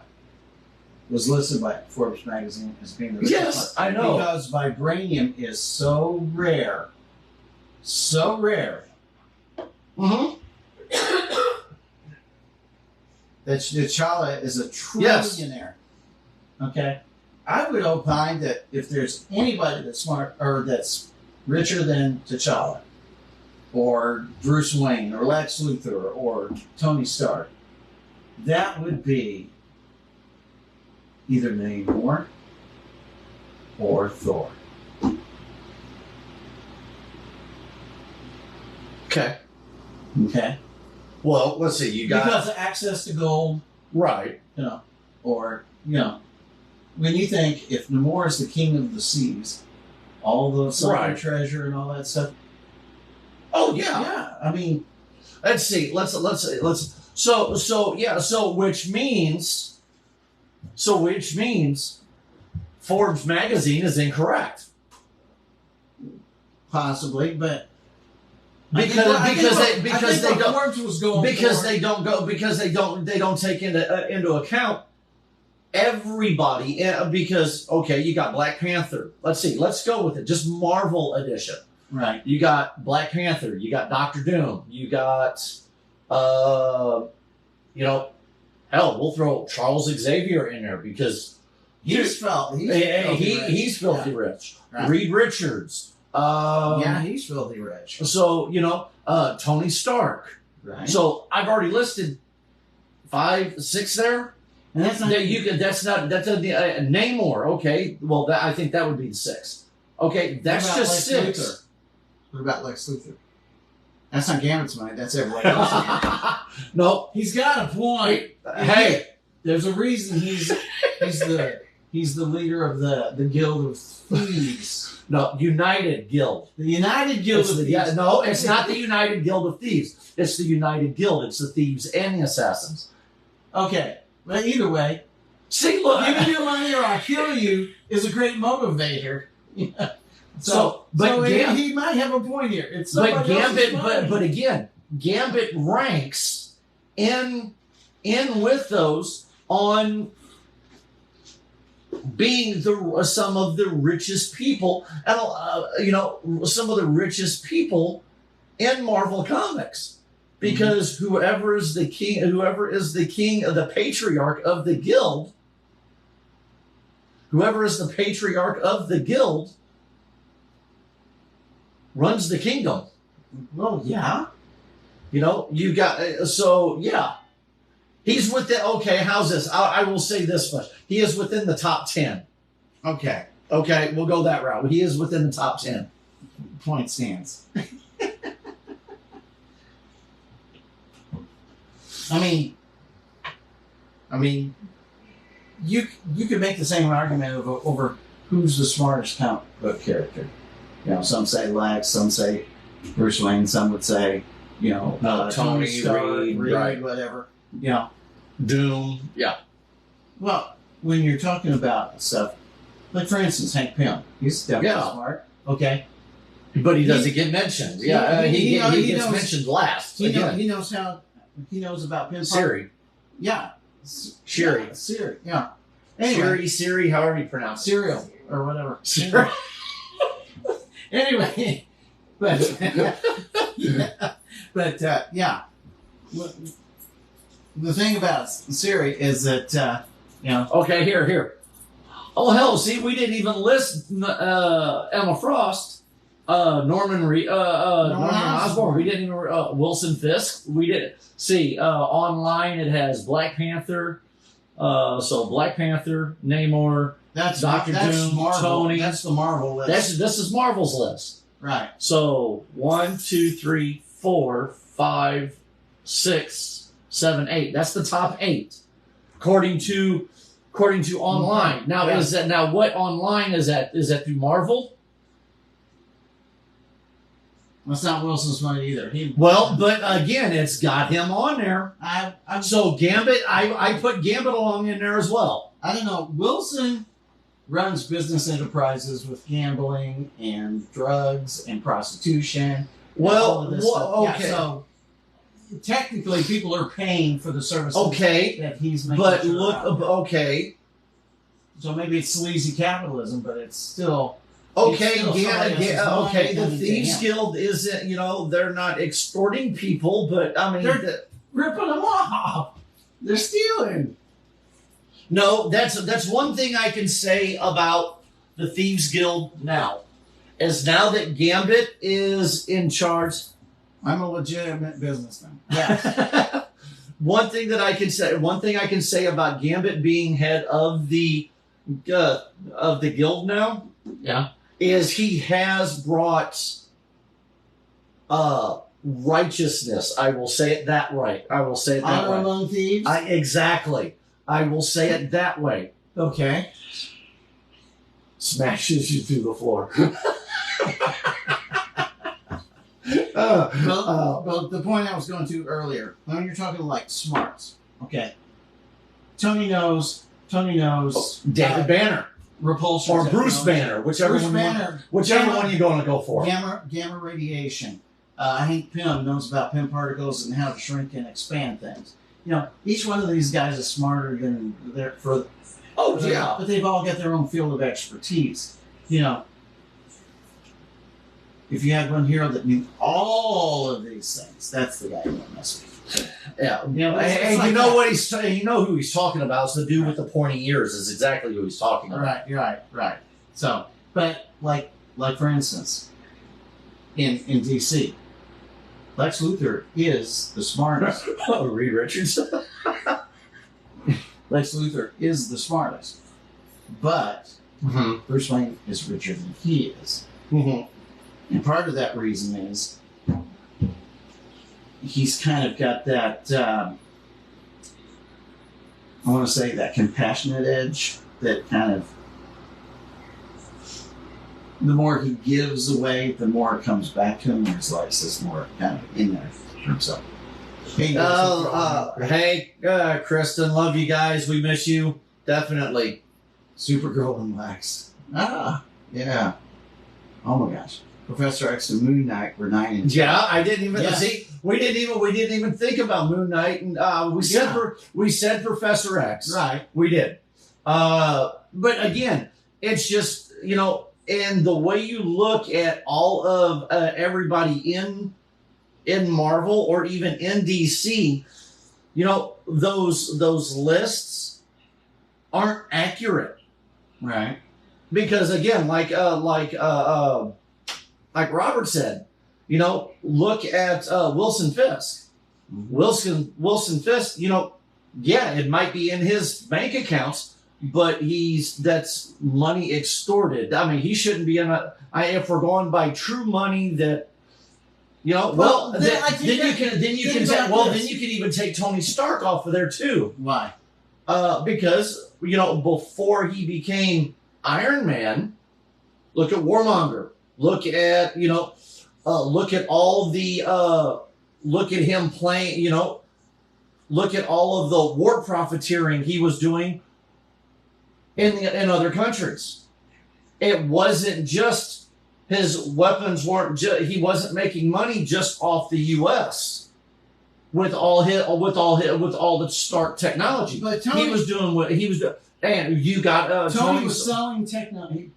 was listed by Forbes magazine as being the richest. Yes, I know. Because vibranium is so rare. So rare. Mm-hmm. That T'Challa is a trillionaire. Okay? I would opine that if there's anybody that's smart or that's richer than T'Challa, or Bruce Wayne, or Lex Luthor, or Tony Stark, that would be either Namor or Thor. Okay. Okay? Well, let's see. You got Because of access to gold, right. or, when you think if Namor is the king of the seas, all the summer Right. treasure and all that stuff, Oh yeah. yeah, I mean, Let's see. Let's. So which means Forbes magazine is incorrect possibly, but because they don't Forbes was going because for, they don't go because they don't take into account everybody because okay, you got Black Panther. Let's see. Let's go with it. Just Marvel edition. right. You got Black Panther. You got Doctor Doom. You got, hell, we'll throw Charles Xavier in there because He's filthy rich. he's filthy rich. Right. Reed Richards. Yeah, he's filthy rich. So Tony Stark. Right. So I've already listed 5, 6 there. and that's not That's a Namor. Okay. Well, I think that would be the 6. Okay, that's What about just Lex 6. Luthor? What about Lex Luthor? That's not Gambit's mind. That's everybody else. No. He's got a point. Hey. There's a reason he's the leader of the Guild of Thieves. No, United Guild. The United Guild It's of the- Thieves. yeah, no, it's not the United Guild of Thieves. It's the United Guild. It's the thieves and the assassins. Okay, but either way, See, look. give me your money or I'll kill you is a great motivator. But he might have a point here. It's But somebody else's Gambit, money. but again, Gambit ranks in with those on being some of the richest people, and some of the richest people in Marvel Comics, because whoever is the king of the patriarch of the guild, runs the kingdom. well, yeah. You got yeah. He's within. Okay, how's this? I will say this much: he is within the top 10. Okay, Okay, we'll go that route. He is within the top 10. point stands. I mean, you could make the same argument over who's the smartest comic book character. Some say Lex, some say Bruce Wayne, some would say, Tony, Stark, Reed, right. whatever. Doom. Yeah. Well, when you're talking about stuff, like for instance, Hank Pym, he's definitely Yeah. smart. Okay, But he doesn't get mentioned. Yeah, he gets knows- mentioned last. he Again. knows about Pym. Siri. Yeah, Siri. Yeah, Siri. Yeah. Anyway, Siri, however you pronounce it. cereal or whatever. Siri. Anyway, but yeah. The thing about Siri is that Okay, here. Oh hell! See, we didn't even list Emma Frost, Norman Osborn. We didn't even Wilson Fisk. We did see online. It has Black Panther. So Black Panther, Namor. that's Dr. Doom, Marvel. Tony. That's the Marvel list. This is Marvel's list. right. So 1, 2, 3, 4, 5, 6, 7, 8. That's the top 8, according to online. Now Yeah. what online is that? Is that through Marvel? That's not Wilson's money either. Well, but again, it's got him on there. I'm So Gambit, I put Gambit along in there as well. I don't know. Wilson runs business enterprises with gambling and drugs and prostitution. and all of this stuff. Okay, Yeah, so technically, people are paying for the services okay, that he's making. but sure look, about. okay, So maybe it's sleazy capitalism, but it's still okay, It's still somebody else's money okay. The coming to Thieves him. Guild isn't, they're not extorting people, but I mean, They're- ripping them off. They're stealing. no, that's one thing I can say about the Thieves Guild now. is now that Gambit is in charge. I'm a legitimate businessman. Yeah. One thing I can say about Gambit being head of the guild now, Yeah. is he has brought righteousness. I will say it that way. I will say it that Honor way. among thieves. Exactly. I will say it that way. Okay. Smashes you through the floor. Well, the point I was going to earlier, when you're talking like smarts, okay. Tony knows. David Banner Repulsion or Bruce technology. Banner, whichever Bruce one, Banner. whichever one you're going to go for. Gamma radiation. Hank Pym knows about Pym particles and how to shrink and expand things. You know, each one of these guys is smarter than their for. Oh yeah. But they've all got their own field of expertise. You know, if you had one hero that knew all of these things, that's the guy you want to mess with. Yeah. You know, Hey, like you know that. what he's saying? You know who he's talking about? It's the dude with the pointy ears. Is exactly who he's talking about. Right. So, but like for instance, in DC, Lex Luthor is the smartest. Oh, Reed Richards. Lex Luthor is the smartest, but Bruce Wayne is richer than he is. And part of that reason is he's kind of got that, I want to say, that compassionate edge that kind of, the more he gives away, the more it comes back to him. There's like this more kind of in there for himself. Hey, Kristen, love you guys. We miss you. Definitely. Supergirl and Lex. Yeah. Oh my gosh. Professor X and Moon Knight were 9 and 10. Yeah, I didn't even Yeah. see. We didn't even think about Moon Knight, and we said Professor X. Right. We did. But again, it's just, and the way you look at all of everybody in Marvel or even in DC, those lists aren't accurate. Right. Because again, like Robert said, look at Wilson Fisk. Wilson Fisk, it might be in his bank accounts, but that's money extorted. I mean, he shouldn't be if we're going by true money that, then you can even take Tony Stark off of there too. Why? Because, before he became Iron Man, look at Warmonger. Look at, look at all the, look at him playing, look at all of the war profiteering he was doing in other countries. It wasn't just his weapons he wasn't making money just off the U.S. with all the Stark technology. But Tony, he was doing what he was doing. And you got Tony was selling technology.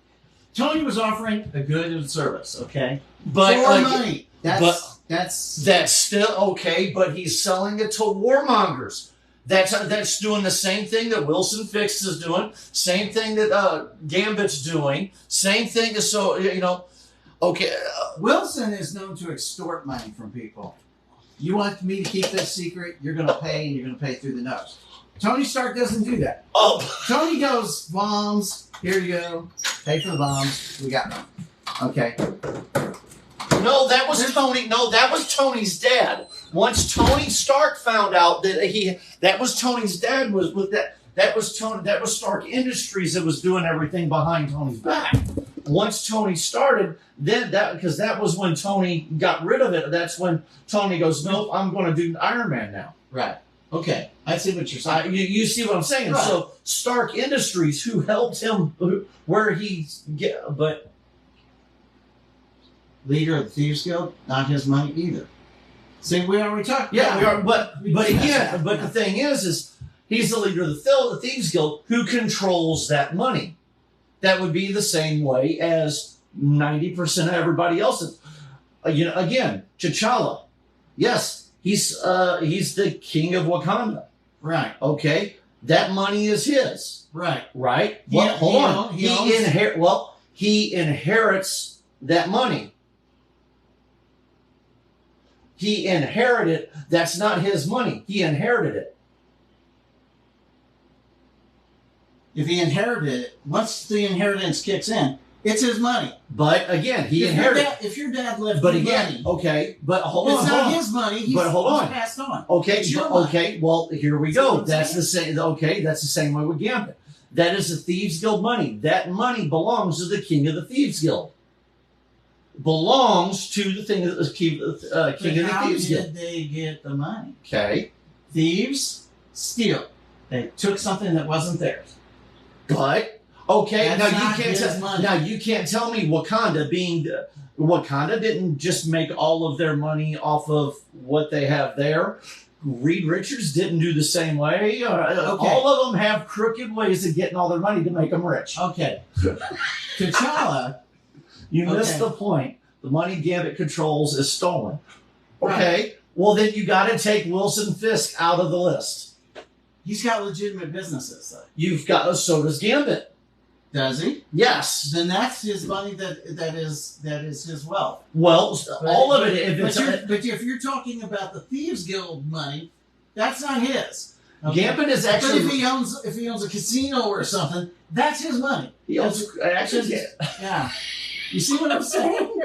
Tony was offering a good and service, okay? But for money. That's still okay, but he's selling it to warmongers. That's doing the same thing that Wilson Fisk is doing, same thing that Gambit's doing, same thing as okay. Wilson is known to extort money from people. You want me to keep this secret? You're going to pay, and you're going to pay through the nose. Tony Stark doesn't do that. Oh, Tony goes, bombs, here you go. Pay for the bombs. We got them. Okay. no, that was Tony. No, that was Tony's dad. Once Tony Stark found out that was Tony's dad was with that. That was Stark Industries that was doing everything behind Tony's back. Once Tony started, because that was when Tony got rid of it. That's when Tony goes, nope, I'm going to do Iron Man now. Right. Okay. I see what you're saying. You see what I'm saying? Right. So Stark Industries, who helped him where but Leader of the Thieves Guild, not his money either. See, we already talked. yeah, we are. But again, Yeah. the thing is he's the leader of the Thieves Guild who controls that money. That would be the same way as 90% of everybody else. Again, T'Challa. Yes, he's the king of Wakanda. Right. Okay, that money is his. Right. Right. He- Well, hold he on. own- he owns- He inherits that money. He inherited. That's not his money. He inherited it. If he inherited it, once the inheritance kicks in, it's his money. But again, he inherited. If your dad left But you again, money, okay. But hold it's on. not Hold on. his money. But hold on. He's passed on. Okay. It's your but- money. okay. Well, here we See what go. I'm That's the same. Okay. That's the same way with Gambit. That is the Thieves Guild money. That money belongs to the King of the Thieves Guild. Belongs to the King of the King of the How Thieves did Guild. they get the money? Okay. Thieves steal. They took something that wasn't theirs. But okay, That's now not you can't his money. now you can't tell me Wakanda Wakanda didn't just make all of their money off of what they have there. Reed Richards didn't do the same way. All of them have crooked ways of getting all their money to make them rich. Okay. T'Challa, You missed Okay. the point. The money Gambit controls is stolen. Right. Okay, well then you got to take Wilson Fisk out of the list. he's got legitimate businesses, though. You've got so does Gambit. Does he? Yes. Then that's his money. That is his wealth. Well, all of it. If But, it's but if you're talking about the Thieves Guild money, that's not his. Okay? Gambit is But actually if he owns a casino or something, that's his money. he owns actually. Yeah. You see what I'm saying?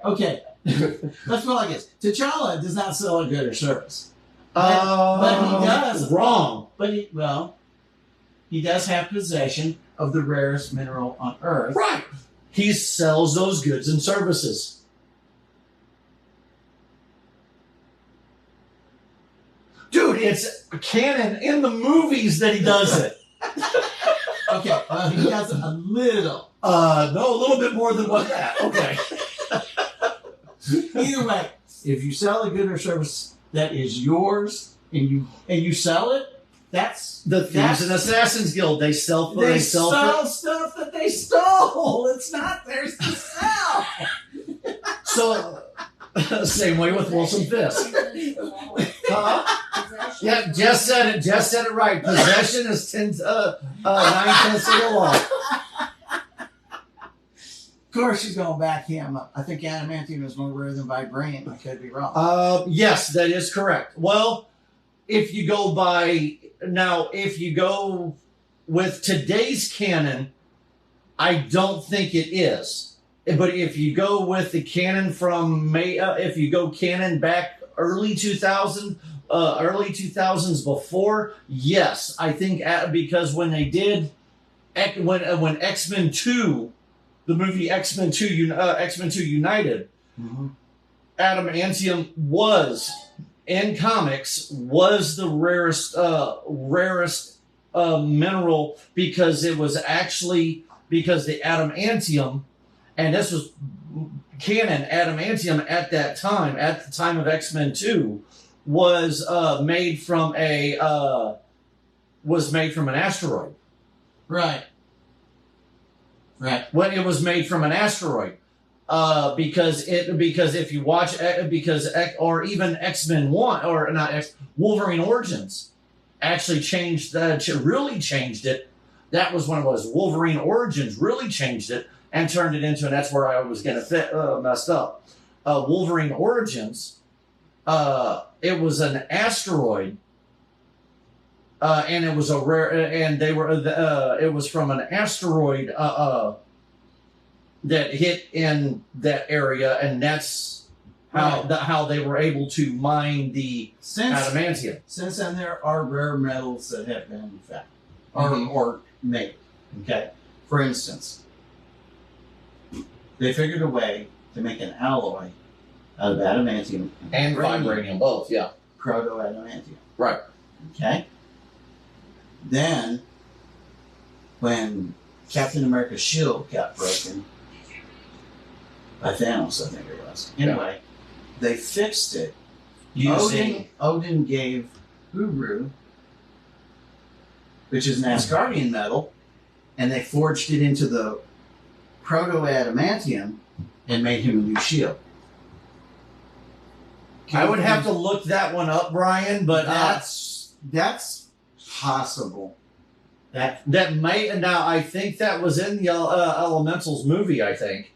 Okay. Let's go like this. T'Challa does not sell a good or service. But he does. Wrong. But he does have possession of the rarest mineral on Earth. Right. He sells those goods and services. Dude, it's canon in the movies that he does it. Okay, he does a little. No, a little bit more than what that. Okay. Either way, if you sell a good or service that is yours and you sell it, that's The Thieves and Assassins Guild, they sell they sell sell stuff that they stole. It's not theirs to sell. so same way with Wilson Fisk. Yeah, Jess said it. Jess said it right. Possession is 9/10 of the law. Of course, she's going to back him up. I think adamantium is more rare than vibranium. I could be wrong. Yes, that is correct. Well, if you go with today's canon, I don't think it is. But if you go with the canon from if you go canon back early 2000s before, yes, I think because when they did when X-Men 2, the movie X-Men 2 United, Mm-hmm. adamantium was in comics was the rarest mineral because it was actually because the adamantium, and this was canon, adamantium at the time of X-Men 2 was made from an asteroid. Right. Right. When it was made from an asteroid. Because if you watch or even X-Men 1 or not Wolverine Origins actually really changed it. That was when it was Wolverine Origins really changed it and turned it into, and that's where I was getting messed up. Wolverine Origins, it was an asteroid, and it was a rare, and it was from an asteroid that hit in that area, and that's how they were able to mine the adamantium. Since then, there are rare metals that have been found Mhm. or made. Okay, for instance, they figured a way to make an alloy out of adamantium And vibranium, both, yeah. proto-adamantium. Right. Okay. Then, when Captain America's shield got broken by Thanos, I think it was. Anyway, they fixed it. Odin gave Uru, which is an Asgardian metal, and they forged it into the proto-adamantium and made him a new shield. I would have to look that one up, Brian, but that's possible. that may now I think that was in the Elementals movie. I think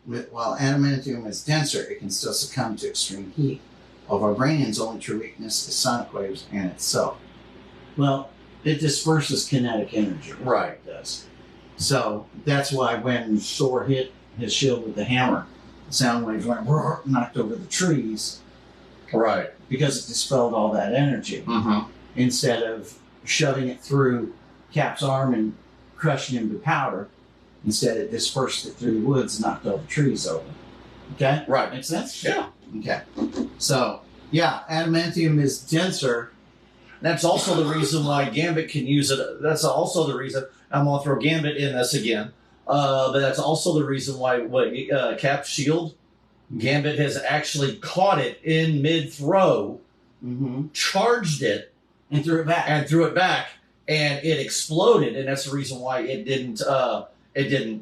While adamantium is denser, it can still succumb to extreme heat. While vibranium's only true weakness is sonic waves and itself. Well, it disperses kinetic energy. Right. It does. So that's why when Thor hit his shield with the hammer, the sound waves went knocked over the trees Right. because it dispelled all that energy. Mm-hmm. Instead of shoving it through Cap's arm and crushing him to powder, instead it dispersed it through the woods and knocked all the trees over. Okay? Right. Makes sense? Yeah. Okay. So, yeah, adamantium is denser. That's also the reason why Gambit can use it. That's also the reason I'm gonna throw Gambit in this again. But that's also the reason why Cap's shield, Gambit has actually caught it in mid-throw, charged it, And threw it back. and it exploded, and that's the reason why it didn't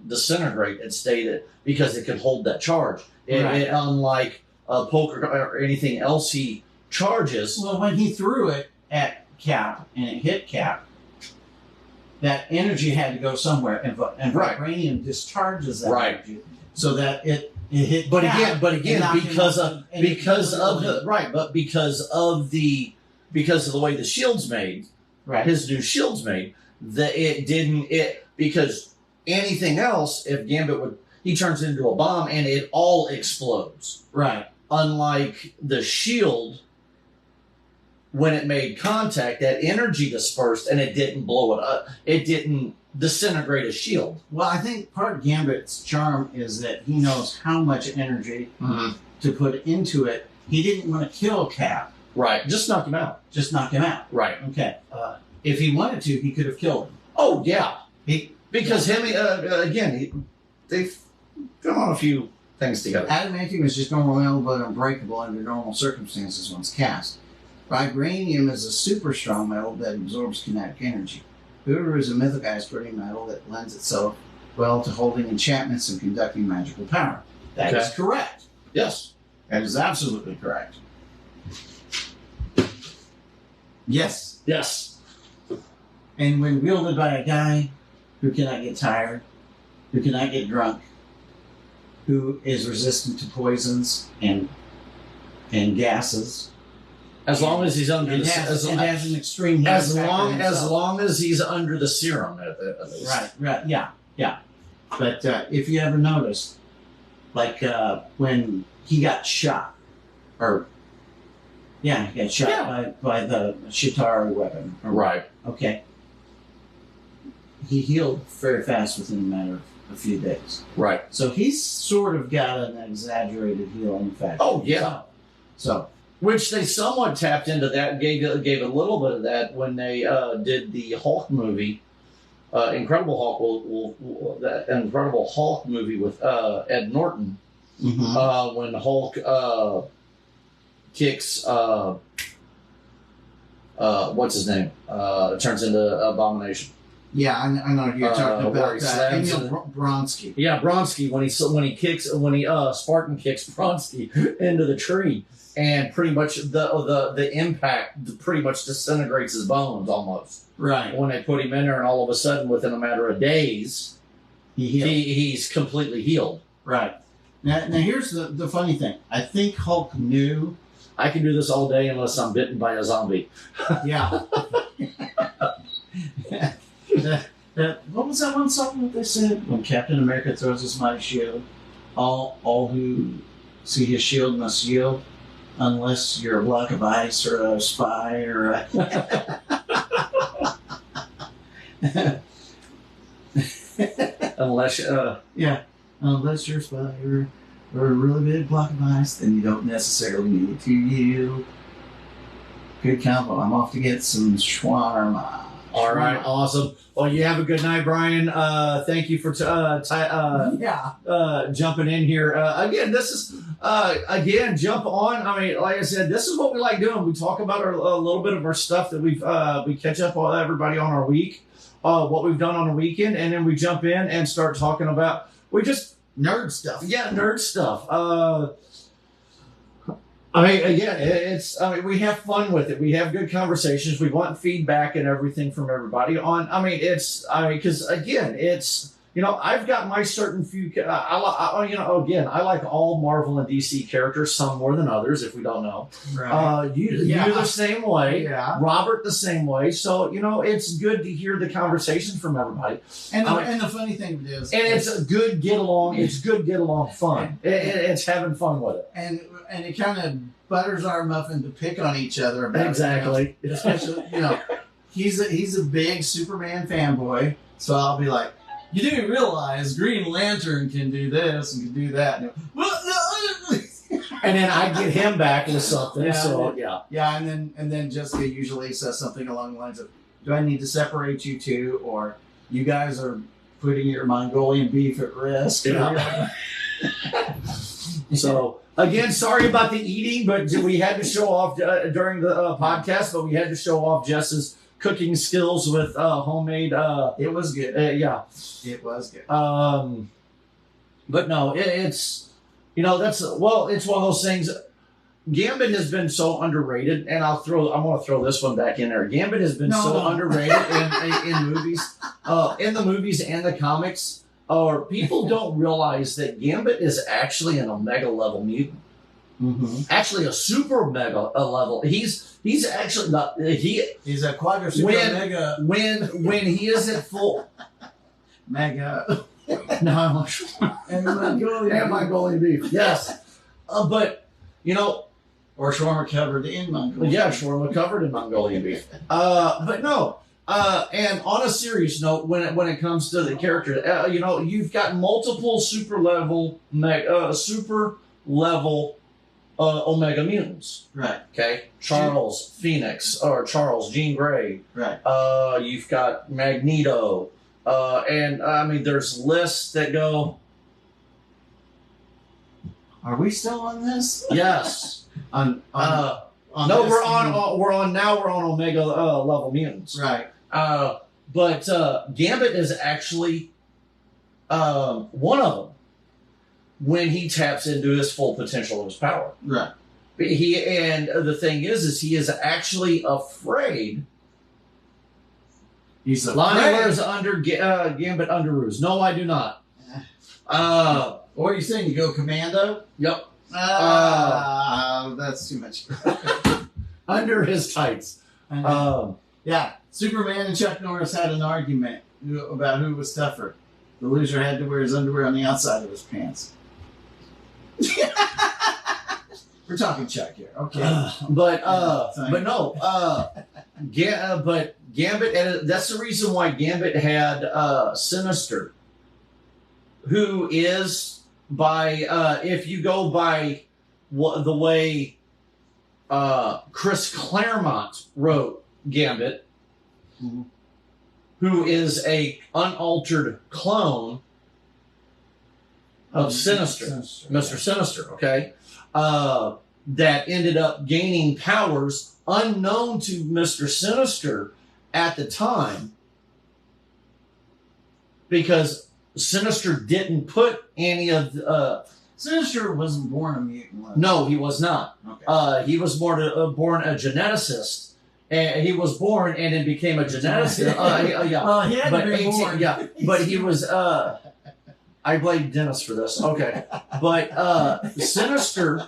disintegrate. It stayed because it could hold that charge. Unlike poker or anything else he charges. Well, when he threw it at Cap and it hit Cap, that energy had to go somewhere, and Right. vibranium discharges that Right. energy so that it hit. But Cap again, and knocked him because off of and it because of literally- the right, but because of the way the shield's made, right. his new shield's made, that because anything else, if Gambit he turns it into a bomb and it all explodes. Right. Unlike the shield, when it made contact, that energy dispersed and it didn't blow it up. It didn't disintegrate a shield. Well, I think part of Gambit's charm is that he knows how much energy to put into it. He didn't want to kill Cap, Right. Just knock him out. just knock him out. Right. Okay. If he wanted to, he could have killed him. Oh, yeah. Because Yeah. they've done on a few things together. Adamantium is just normal but unbreakable under normal circumstances once cast. Vibranium is a super strong metal that absorbs kinetic energy. Whoever is a mythicized pretty metal that lends itself well to holding enchantments and conducting magical power. That is Okay. correct. Yes. That is absolutely correct. Yes. Yes. And when wielded by a guy who cannot get tired, who cannot get drunk, who is resistant to poisons and gases, As long as he's under and the has an extreme heat as factor long himself. as he's under the serum at least. Right, yeah. But if you ever noticed, like when he got shot, he got shot by the Shitari weapon. Right. Okay. He healed very fast within a matter of a few days. Right. So he's sort of got an exaggerated healing factor. Oh yeah. So Which they somewhat tapped into that, gave a little bit of that when they did the Hulk movie, Incredible Hulk. That Incredible Hulk movie with Ed Norton, when Hulk kicks what's his name? Turns into Abomination. yeah, I know who you're talking where about. he slams Emil Bronsky. Yeah, Bronsky when he Spartan kicks Bronsky into the tree, and pretty much the impact pretty much disintegrates his bones almost. Right. When they put him in there, and all of a sudden, within a matter of days, He healed. he's completely healed. Right. Now here's the funny thing. I think Hulk knew. I can do this all day unless I'm bitten by a zombie. Yeah. What was that one song that they said? When Captain America throws his mighty shield, all who see his shield must yield, unless you're a block of ice or a spy or a... Unless, unless you're a spy or a really big block of ice, then you don't necessarily need to yield. Good combo. I'm off to get some shawarma. all right, awesome. Well, you have a good night, Brian. Thank you for jumping in here. Again, this is jump on. I mean, like I said, this is what we like doing. We talk about a little bit of our stuff that we catch up on everybody on our week, what we've done on the weekend, and then we jump in and start talking about Nerd stuff. Yeah, nerd stuff. We have fun with it. We have good conversations. We want feedback and everything from everybody because again, I've got my certain few. I like all Marvel and DC characters, some more than others, if we don't know. Right. You're the same way. Yeah. Robert the same way. So it's good to hear the conversation from everybody. And the funny thing is, And it's a good get along. It's good get along fun. It's having fun with it. and it kind of butters our muffin to pick on each other about Exactly. it, especially he's a big Superman fanboy, so I'll be like, you do realize Green Lantern can do this and can do that. And And then I get him back with something. Yeah. So yeah. yeah, and then Jessica usually says something along the lines of, "Do I need to separate you two, or you guys are putting your Mongolian beef at risk?" Yeah. So again, sorry about the eating, but we had to show off during the podcast. But we had to show off Jess's cooking skills with homemade. It was good. Yeah. It was good. But no, it's it's one of those things. Gambit has been so underrated, and I'm going to throw this one back in there. Gambit has been underrated in movies, in the movies and the comics. Or people don't realize that Gambit is actually an Omega level mutant. Mm-hmm. Actually, a super Omega level. He's actually not. He's a quadra super mega When he is at full. mega No, and Mongolian beef. Yes, but or shawarma covered in Mongolian. yeah, shawarma covered in Mongolian beef. But no. And on a serious note, when it comes to the character, you've got multiple super level Omega mutants. Right. Okay, Charles Phoenix or Charles Jean Grey. Right. You've got Magneto, and I mean, there's lists that go. Are we still on this? Yes. on No, this? we're on Omega level mutants. Right. But Gambit is actually one of them when he taps into his full potential of his power. Right. And the thing is he is actually afraid. He's a Lonnie wears Gambit underoos. No, I do not. What are you saying? You go commando? Yep. That's too much. Under his tights. Yeah, Superman and Chuck Norris had an argument about who was tougher. The loser had to wear his underwear on the outside of his pants. We're talking Chuck here, okay? But no, but Gambit, and that's the reason why Gambit had Sinister, who is if you go by the way Chris Claremont wrote Gambit, mm-hmm. who is a unaltered clone of Sinister, Mr. Sinister, okay, that ended up gaining powers unknown to Mr. Sinister at the time, because Sinister didn't put any of the... Sinister wasn't born a mutant, was he? No, he was not. Okay. He was born a geneticist. And he was born and then became a geneticist. Yeah. He had But to be 18 born. yeah. But he was... I blame Dennis for this. Okay. But Sinister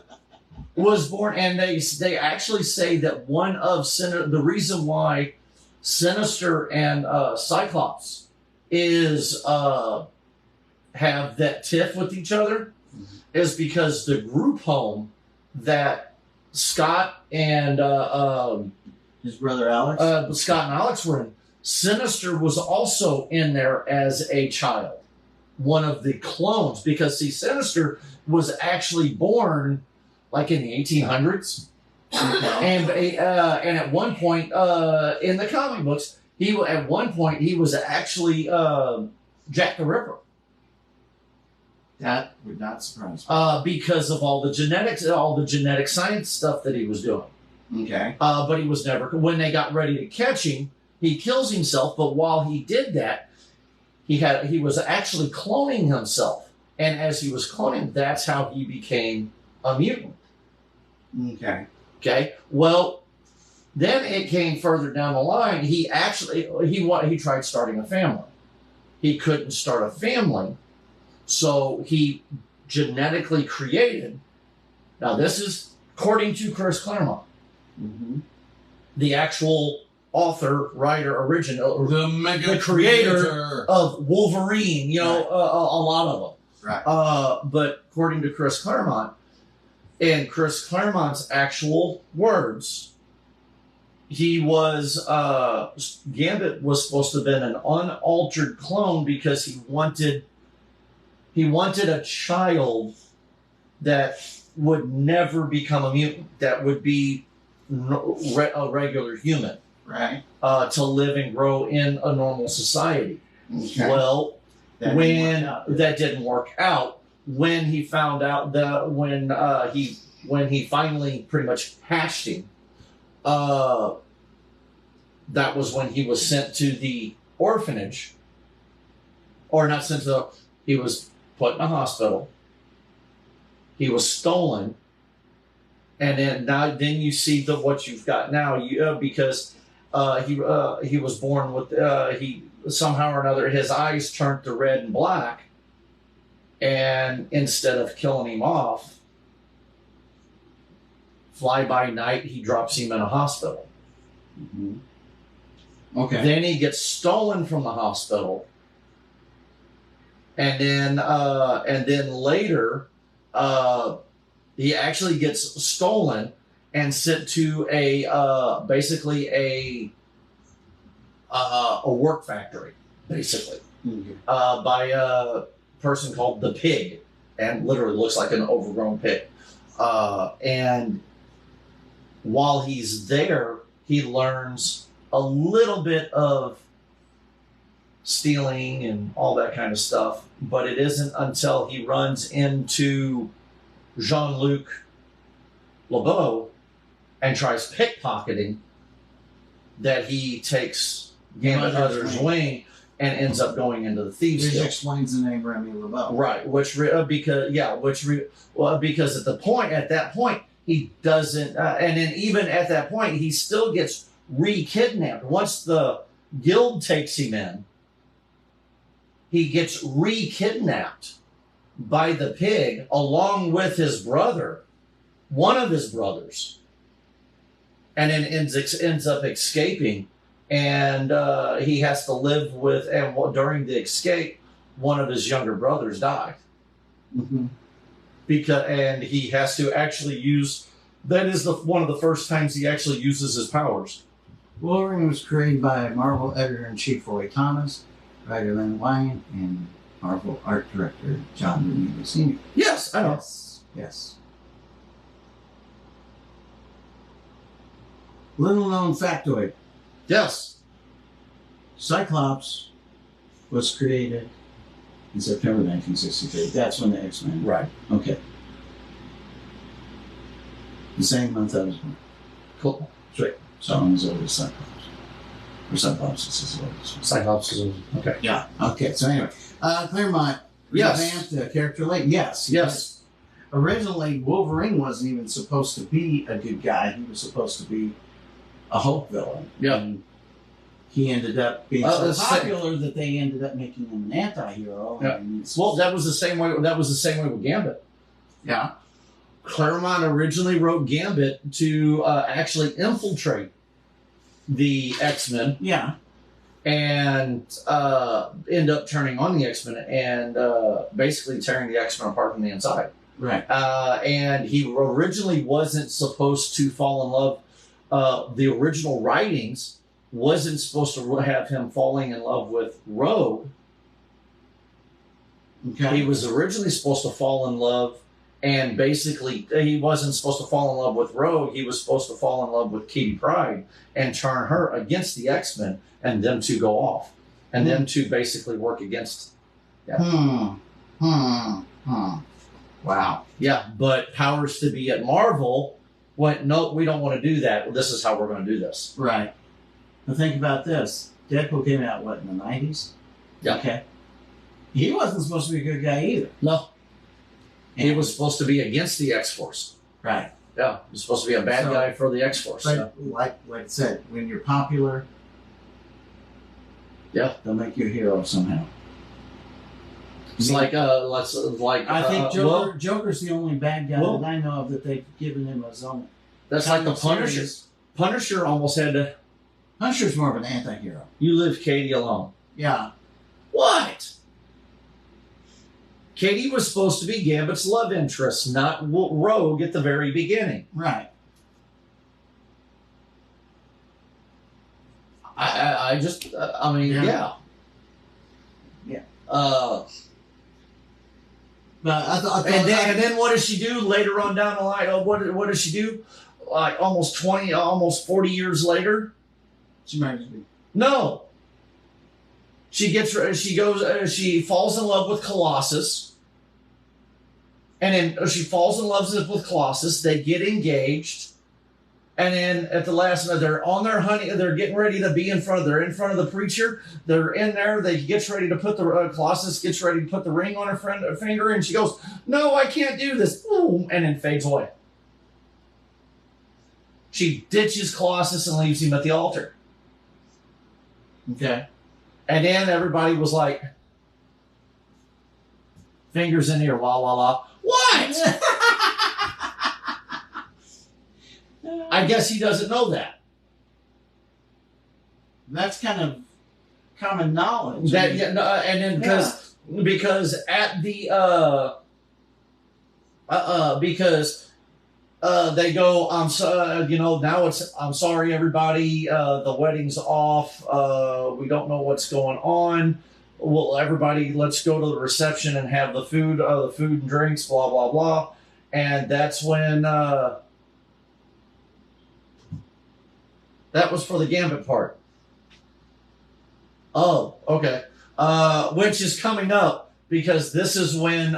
was born, and they actually say that one of the reason why Sinister and Cyclops is have that tiff with each other is because the group home that Scott and his brother Alex? Scott and Alex were in, Sinister was also in there as a child, one of the clones, because see, Sinister was actually born like in the 1800s, and at one point in the comic books, he was actually Jack the Ripper. That would not surprise me. Because of all the genetic science stuff that he was doing. Okay. But he was never, when they got ready to catch him, he kills himself. But while he did that, he was actually cloning himself. And as he was cloning, that's how he became a mutant. Okay. Okay. Well, then it came further down the line. He tried starting a family. he couldn't start a family. So he genetically created. Now, this is according to Chris Claremont, Mm-hmm. the actual author, writer, original, The creator of Wolverine, you know, Right. a lot of them. Right. But according to Chris Claremont, in Chris Claremont's actual words, he was Gambit was supposed to have been an unaltered clone because he wanted a child that would never become a mutant, that would be a regular human, Right. to live and grow in a normal society. Okay. Well, That didn't when work out. that didn't work out, when he found out that when he finally pretty much hatched him, that was when he was sent to the orphanage, or not sent to the, he was put in a hospital. He was stolen, and then you see what you've got now. Because he was born with he somehow or another his eyes turned to red and black, and instead of killing him off, fly by night, he drops him in a hospital. Mhm. Okay. Then he gets stolen from the hospital, and then later, he actually gets stolen and sent to basically a work factory, basically, Mhm. by a person called the Pig, and literally looks like an overgrown pig. And while he's there, he learns a little bit of stealing and all that kind of stuff, but it isn't until he runs into Jean-Luc LeBeau and tries pickpocketing that he takes Gambit Mother's Other's Wing. wing and ends up going into the Thieves Which Guild. explains the name Remy LeBeau. Right, because at that point he doesn't, and then even at that point he still gets re-kidnapped. Once the guild takes him in, he gets re-kidnapped by the Pig along with his brother, one of his brothers, and then ends up escaping, and he has to live with. And during the escape, one of his younger brothers died Mm-hmm. and he has to actually use. That is one of the first times he actually uses his powers. Wolverine was created by Marvel editor-in-chief Roy Thomas, writer Len Wein, and Marvel art director John Romita Sr. Yes, I know. Yes. Yes. Little known factoid. Yes. Cyclops was created in September 1963. That's when the X-Men. Right. Okay. The same month I was born. Cool. So I'm as old as Cyclops. Or Cyclops is as old as Cyclops is okay. Yeah. Okay. So anyway, Claremont Yes. revamped character late. Yes. Yes. Originally, Wolverine wasn't even supposed to be a good guy. He was supposed to be a Hulk villain. Yeah. And he ended up being Oh, so popular that they ended up making him an anti-hero. Yeah. And it's- Well, that was the same way. That was the same way with Gambit. yeah. Claremont originally wrote Gambit to actually infiltrate the X-Men Yeah. and end up turning on the X-Men and basically tearing the X-Men apart from the inside. Right. And he originally wasn't supposed to fall in love. The original writings wasn't supposed to have him falling in love with Rogue. Okay. He was originally supposed to fall in love, and basically he wasn't supposed to fall in love with Rogue. He was supposed to fall in love with Kitty Pryde and turn her against the X-Men, and them two go off, and them two basically work against. Wow. Yeah, but powers to be at Marvel went, no, we don't want to do that. This is how we're going to do this. Right. Now think about this. Deadpool came out, what, in the 90s? Yeah. Okay. He wasn't supposed to be a good guy either. No, he was supposed to be against the X-Force. Right. Yeah, he was supposed to be a bad So- guy for the X-Force. But like I said, when you're popular, Yeah. they'll make you a hero somehow. It's like I think Joker's the only bad guy well, that I know of that they've given him his own. that's like the Punisher. Punisher almost had to. Punisher's more of an anti-hero. You leave Katie alone. Yeah. What? Katie was supposed to be Gambit's love interest, not Rogue at the very beginning. Right. I mean, yeah. Yeah. But I thought and then what does she do later on down the line? Oh, what does she do? Like almost 40 years later? she marries me. No. She falls in love with Colossus. And then she falls in love with Colossus. They get engaged. And then at the last minute, they're on their honey. They're getting ready to be in front of the preacher. They're in there. They gets ready to put Colossus gets ready to put the ring on her finger. And she goes, "No, I can't do this." Boom, and then fades away. She ditches Colossus and leaves him at the altar. Okay. And then everybody was like, fingers in here, la la la. What? I guess he doesn't know that. That's kind of common knowledge. And then because at the they go, now I'm sorry everybody, the wedding's off, we don't know what's going on. Well, everybody, let's go to the reception and have the food and drinks, blah blah blah. And that's when that was for the Gambit part. Oh, okay. Which is coming up because this is when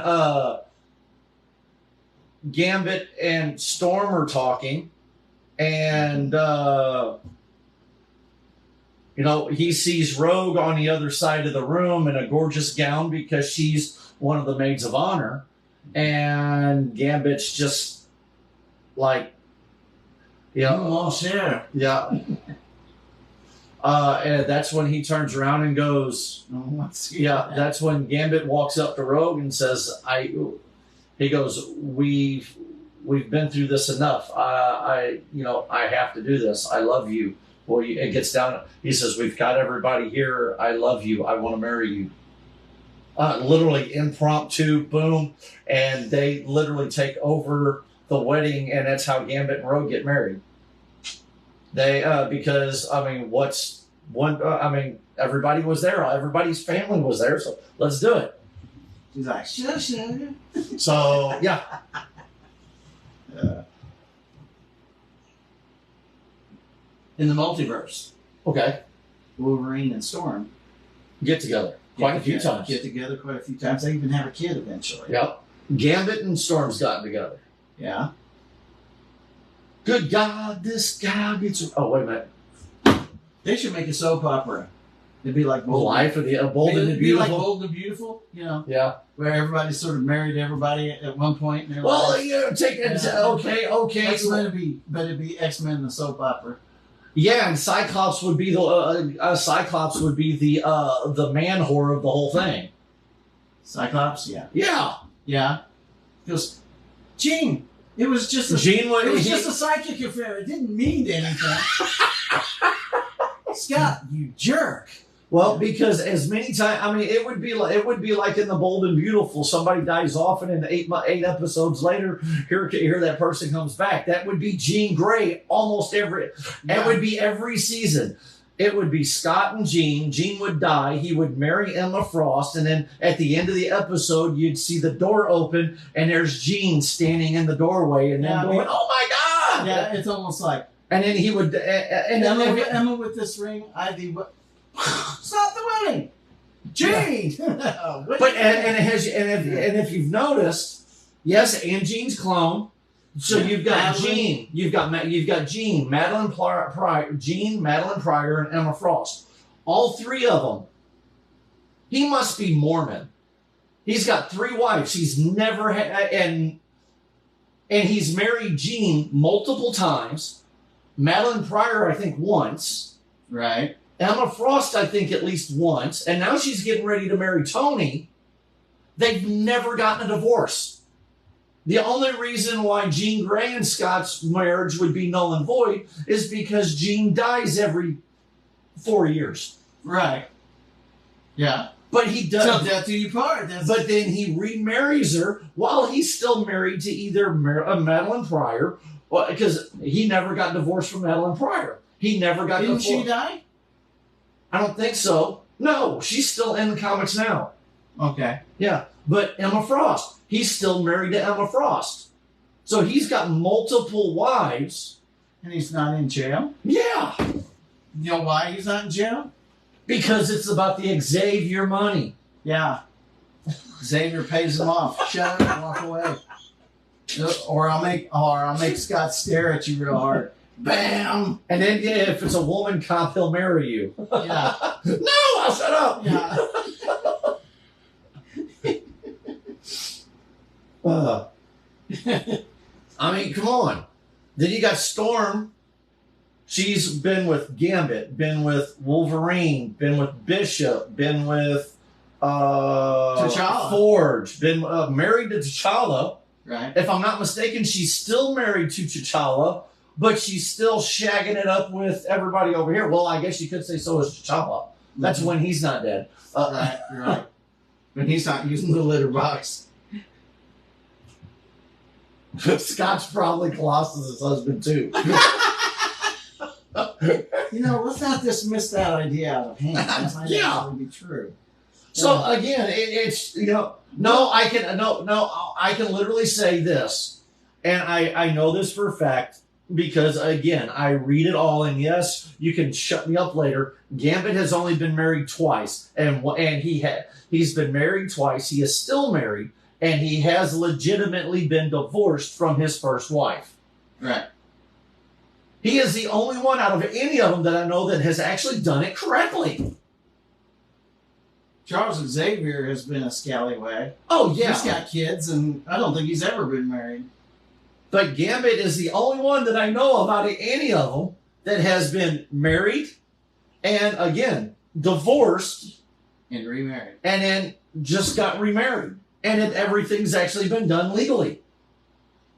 Gambit and Storm are talking, and he sees Rogue on the other side of the room in a gorgeous gown because she's one of the maids of honor, and Gambit's just like, Mon cher. yeah. And that's when he turns around and goes, that's when Gambit walks up to Rogue and says, he goes, we've been through this enough. I have to do this. I love you. Well, it gets down. He says, we've got everybody here. I love you. I want to marry you. Literally impromptu, boom. And they literally take over the wedding. And that's how Gambit and Rogue get married. They, because, everybody was there. Everybody's family was there. So let's do it. She's like, shush. So, yeah. In the multiverse, Okay. Wolverine and Storm Get together. Quite a few times. Get together quite a few times. They even have a kid eventually. Yep. Gambit and Storm's gotten together. Yeah. Good God, this guy gets... Oh, wait a minute. They should make a soap opera. It'd be like Life of the Bold and the It'd be like Beautiful. Bold and Beautiful, Yeah. where everybody sort of married everybody at one point in their Well, lives. take it. Okay. X-Men but it'd be X-Men the soap opera. Yeah, and Cyclops would be the man whore of the whole thing. Cyclops, yeah. Yeah. Yeah. He goes, Jean, it was just a just a psychic affair. It didn't mean anything. Scott, you jerk. Well, because as many times, it would be like in the Bold and Beautiful, somebody dies off, and then eight episodes later, here that person comes back. That would be Jean Grey almost every. Yeah. It would be every season. It would be Scott and Jean. Jean would die. He would marry Emma Frost, and then at the end of the episode, you'd see the door open, and there's Jean standing in the doorway, and then going, "Oh my God!" Yeah, it's almost like. And then he would, and Emma with this ring, Ivy. Stop the wedding, Jean. But if you've noticed, yes, and Jean's clone. So you've got Jean, you've got Jean, Madeline Pryor, and Emma Frost. All three of them. He must be Mormon. He's got 3 wives. He's never had, and he's married Jean multiple times. Madeline Pryor, I think, once. Right. Emma Frost, I think, at least once. And now she's getting ready to marry Tony. They've never gotten a divorce. The only reason why Jean Grey and Scott's marriage would be null and void is because Jean dies every 4 years. Right. Yeah. But he does. So death do you part. But then he remarries her while he's still married to either Madeline Pryor, because he never got divorced from Madeline Pryor. He never got Didn't divorced. she die? I don't think so. No, she's still in the comics now. Okay. Yeah, but Emma Frost, he's still married to Emma Frost. So he's got multiple wives. And he's not in jail? Yeah, You know why he's not in jail? because it's about the Xavier money. Yeah. Xavier pays him off. Shut up, walk away. Or I'll make Scott stare at you real hard. Bam! And then, yeah, if it's a woman cop, he'll marry you. Yeah. No, I'll shut up. Yeah. I mean, come on. Then you got Storm. She's been with Gambit, been with Wolverine, been with Bishop, been with T'Challa. Forge, been married to T'Challa. Right. If I'm not mistaken, she's still married to T'Challa, but she's still shagging it up with everybody over here. Well, I guess you could say so is T'Challa. That's when he's not dead. Right, you're right. When he's not using the litter box. Scott's probably Colossus' husband, too. You know, let's not dismiss that idea out of hand. That might Yeah. actually be true. So again, it's I can literally say this, and I know this for a fact because again I read it all, and yes, you can shut me up later. Gambit has only been married twice, and he's been married twice. He is still married, and he has legitimately been divorced from his first wife. Right. He is the only one out of any of them that I know that has actually done it correctly. Charles Xavier has been a scallywag. Oh yeah, He's got kids, and I don't think he's ever been married. But Gambit is the only one that I know of out of any of them that has been married and, again, divorced And remarried. and then just got remarried. And everything's actually been done legally.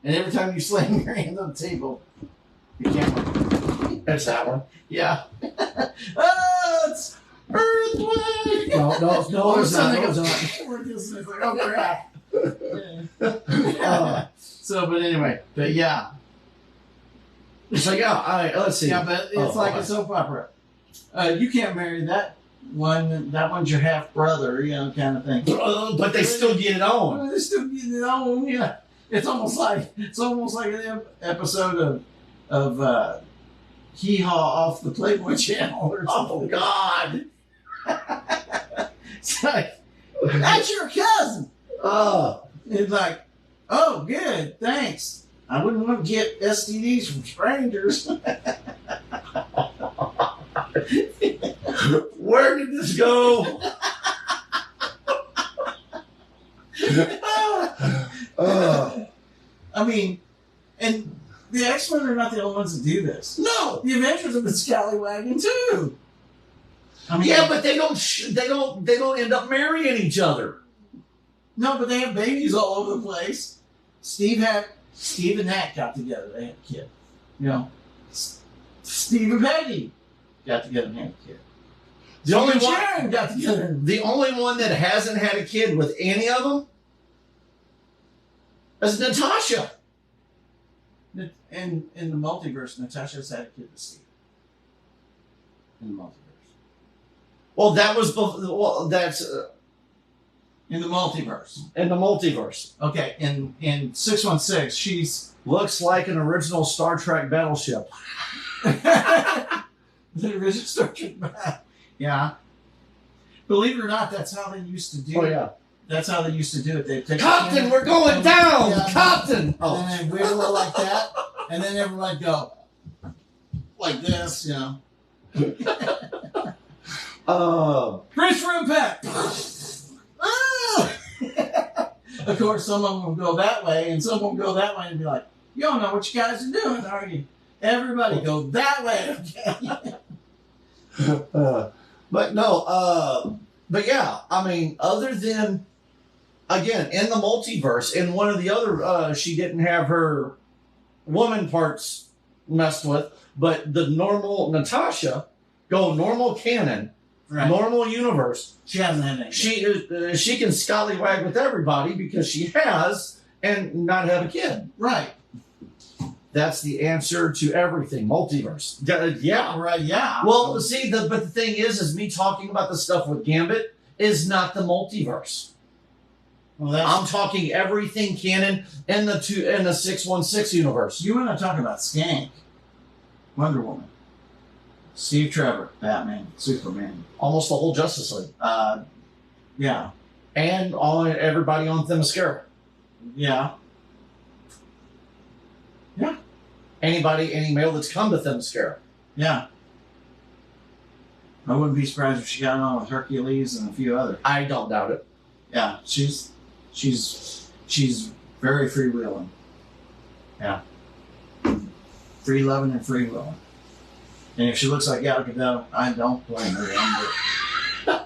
And every time you slam your hand on the table, the camera. That's that one. Yeah. Oh, it's earthquake! No, it's not. Something No, it's not. We're just it's like, oh crap. So, but anyway, but yeah. So, yeah, let's see. Yeah, but it's like okay. a soap opera. You can't marry that one. That one's your half brother, kind of thing. But they still get it on. Well, they still get it on, yeah. It's almost like an episode of Hee Haw off the Playboy Channel or something. Oh, God. It's like, that's your cousin. It's like, oh, good, thanks. I wouldn't want to get STDs from strangers. Where did this go? I mean, and the X-Men are not the only ones that do this. No. The Avengers have been scallywagging too. I mean, Yeah, but they don't end up marrying each other. no, but they have babies all over the place. Steve and Hack got together. They had a kid. Steve and Peggy got together and had a kid. The only Steve and one- Sharon got together. The only one that hasn't had a kid with any of them is Natasha. In the multiverse, Natasha's had a kid with Steve. In the multiverse. Well, that's In the multiverse. in the multiverse. Okay, in 616, she's Looks like an original Star Trek battleship. the original Star Trek. Yeah. Believe it or not, that's how they used to do Oh it. yeah, That's how they used to do it. They take Compton, we're going down. Yeah. Compton. And then they wiggle it like that, and then everyone would go like this, Oh. Brace for impact. Ah! Of course, some of them will go that way, and some will go that way and be like, "You don't know what you guys are doing, are you?" Everybody go that way, okay? But no. But yeah, I mean, other than again, in the multiverse, in one of the other, she didn't have her woman parts messed with, but the normal Natasha, normal canon, Right. normal universe, She hasn't had any. she can scallywag with everybody because she has and not have a kid. Right. That's the answer to everything. Multiverse. Yeah. Right. Yeah. Well, see, but the thing is me talking about the stuff with Gambit is not the multiverse. well, that's, I'm talking everything canon in the 616 universe. you want to talk about Skank, Wonder Woman, Steve Trevor, Batman, Superman. Almost the whole Justice League. Yeah. And everybody on Themyscira. Yeah. Any male that's come to Themyscira. Yeah. I wouldn't be surprised if she got on with Hercules and a few other. I don't doubt it. Yeah, she's very freewheeling. Yeah. Free loving and free willing. And if she looks like Gal Gadot, I don't blame her one bit.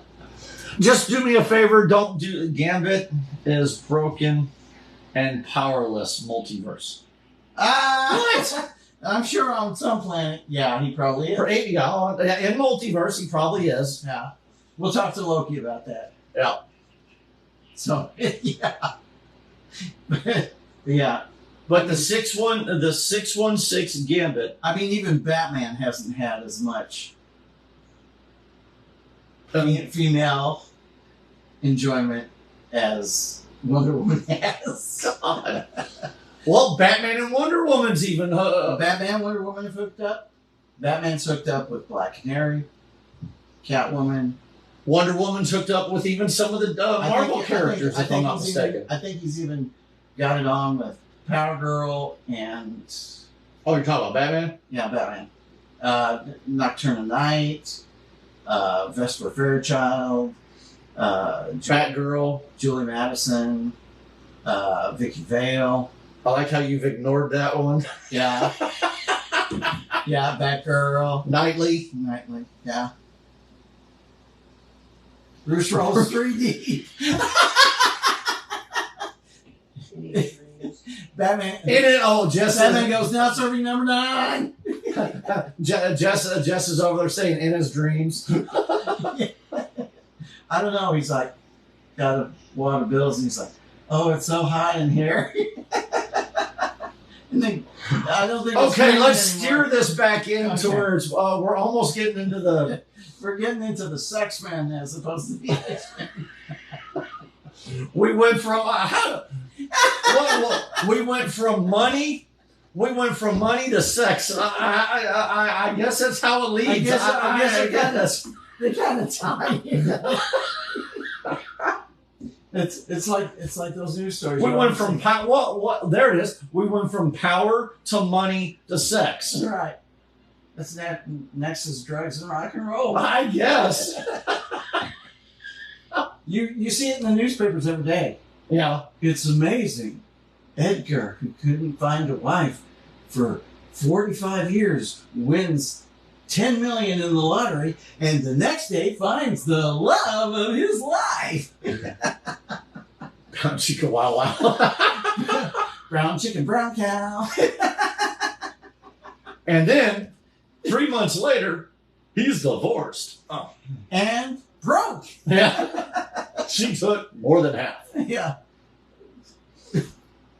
Just do me a favor. Don't do Gambit is broken and powerless multiverse. What? I'm sure on some planet, yeah, he probably is. In multiverse, he probably is. Yeah. We'll talk to Loki about that. Yeah. So, yeah. Yeah. But the 616 Gambit. I mean, even Batman hasn't had as much female enjoyment as Wonder Woman has. God. Well, Batman and Wonder Woman's even. Batman, Wonder Woman have hooked up. Batman's hooked up with Black Canary, Catwoman. Wonder Woman's hooked up with even some of the Marvel characters, if I'm not mistaken. I think he's even got it on with Power Girl and Oh, you're talking about Batman? yeah, Batman. Nocturnal Night, Vesper Fairchild, Batgirl. Julie Madison, Vicky Vale. I like how you've ignored that one. Yeah. Yeah, Batgirl. Nightly. Yeah. Bruce rolls 3D. Batman. Jess. Batman goes, now serving number 9. Jess is over there saying in his dreams. I don't know. He's like, got a wad of bills, and he's like, oh, it's so hot in here. And then, I don't think. Okay, let's anymore. steer this back in towards. We're almost getting into the. We're getting into the sex men as opposed to the X-Men. We went from we went from money. We went from money to sex. I guess that's how it leads. I guess They kind of tie. It's like those news stories. We went from power. What? There it is. We went from power to money to sex. Right. That's next is drugs and rock and roll. I guess. You see it in the newspapers every day. Yeah. It's amazing. Edgar, who couldn't find a wife for 45 years, wins $10 million in the lottery, and the next day finds the love of his life. Brown chicken, wow. Brown chicken, brown cow. And then 3 months later, he's divorced. Oh. And broke. Yeah. She took more than half. Yeah.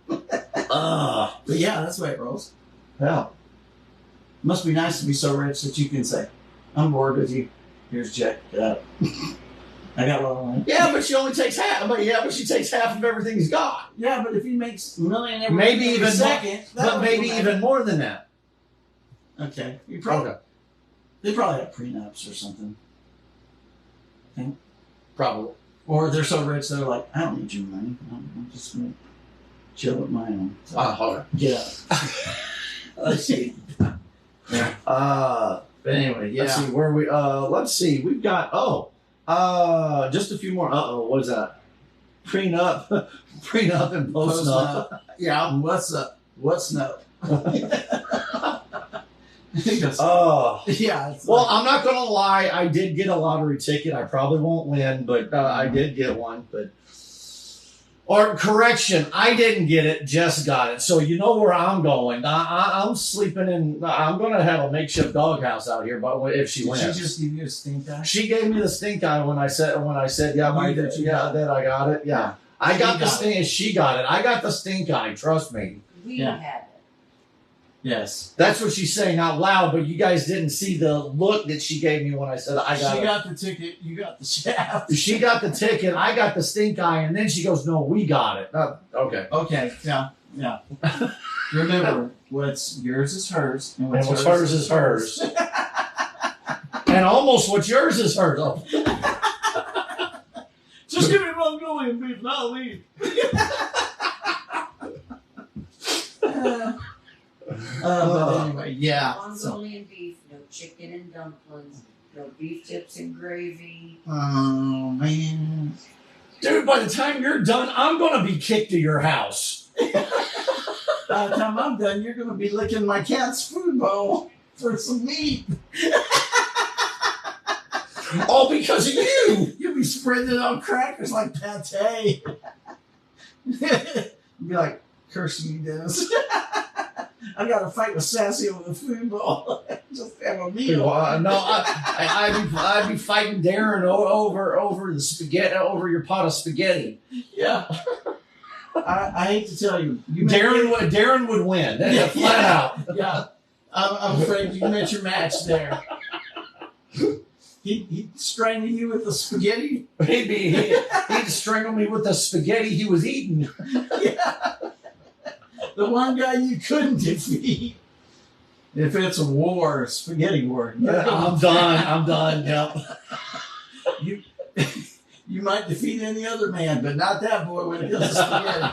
But yeah, that's the way it rolls. Yeah. Must be nice to be so rich that you can say, I'm bored with you. Here's Jack. I got what I want. Yeah, but she only takes half. But she takes half of everything he's got. Yeah, but if he makes $1 million every Second, but maybe even more than that. Okay. They probably have prenups or something. Probably. Or they're so rich they're like, I don't need your money. I'm just gonna chill with my own. So, Hold on. get out. Let's see. Anyway, yeah. Let's see where we. Let's see. We've got just a few more. What is that? Prenup, and post-nup. Yeah. What's up? What's up? He goes, yeah. Well, I'm not gonna lie. I did get a lottery ticket. I probably won't win, but I did get one. But Or correction, I didn't get it. Jess got it. So you know where I'm going. I'm sleeping in. I'm going to have a makeshift doghouse out here. But if she Did wins, she just give you a stink eye? she gave me the stink eye when I said yeah, that I got it. Yeah, I She got the got stink. She got it. I got the stink eye. Trust me. We Yeah. had it. Yes. That's what she's saying out loud. But you guys didn't see the look that she gave me when I said I got She it. got the ticket. You got the shaft. She got the ticket. I got the stink eye, and then she goes, "No, we got it." Okay. Okay. Yeah. Yeah. Remember, what's yours is hers, and And what's hers is hers. And almost what's yours is hers. Oh. Just give me one going and beef, not leave. But anyway, yeah. So, Mongolian beef, no chicken and dumplings, no beef tips and gravy. oh man. Dude, by the time you're done, I'm going to be kicked to your house. By the time I'm done, you're going to be licking my cat's food bowl for some meat. All because of you. You'll be spreading it on crackers like pate. You'll be like, curse you, Dennis. I got to fight with Sassy over the food bowl. Just have a meal. No, I'd be fighting Darren over the spaghetti, over your pot of spaghetti. Yeah. I hate to tell you. Darren would win. Yeah. Flat out. Yeah. I'm afraid you met your match there. He'd strangle you with the spaghetti. He'd strangle me with the spaghetti he was eating. Yeah. The one guy you couldn't defeat. If it's a war, spaghetti war. I'm done. Yep. You might defeat any other man, but not that boy when it comes to spaghetti.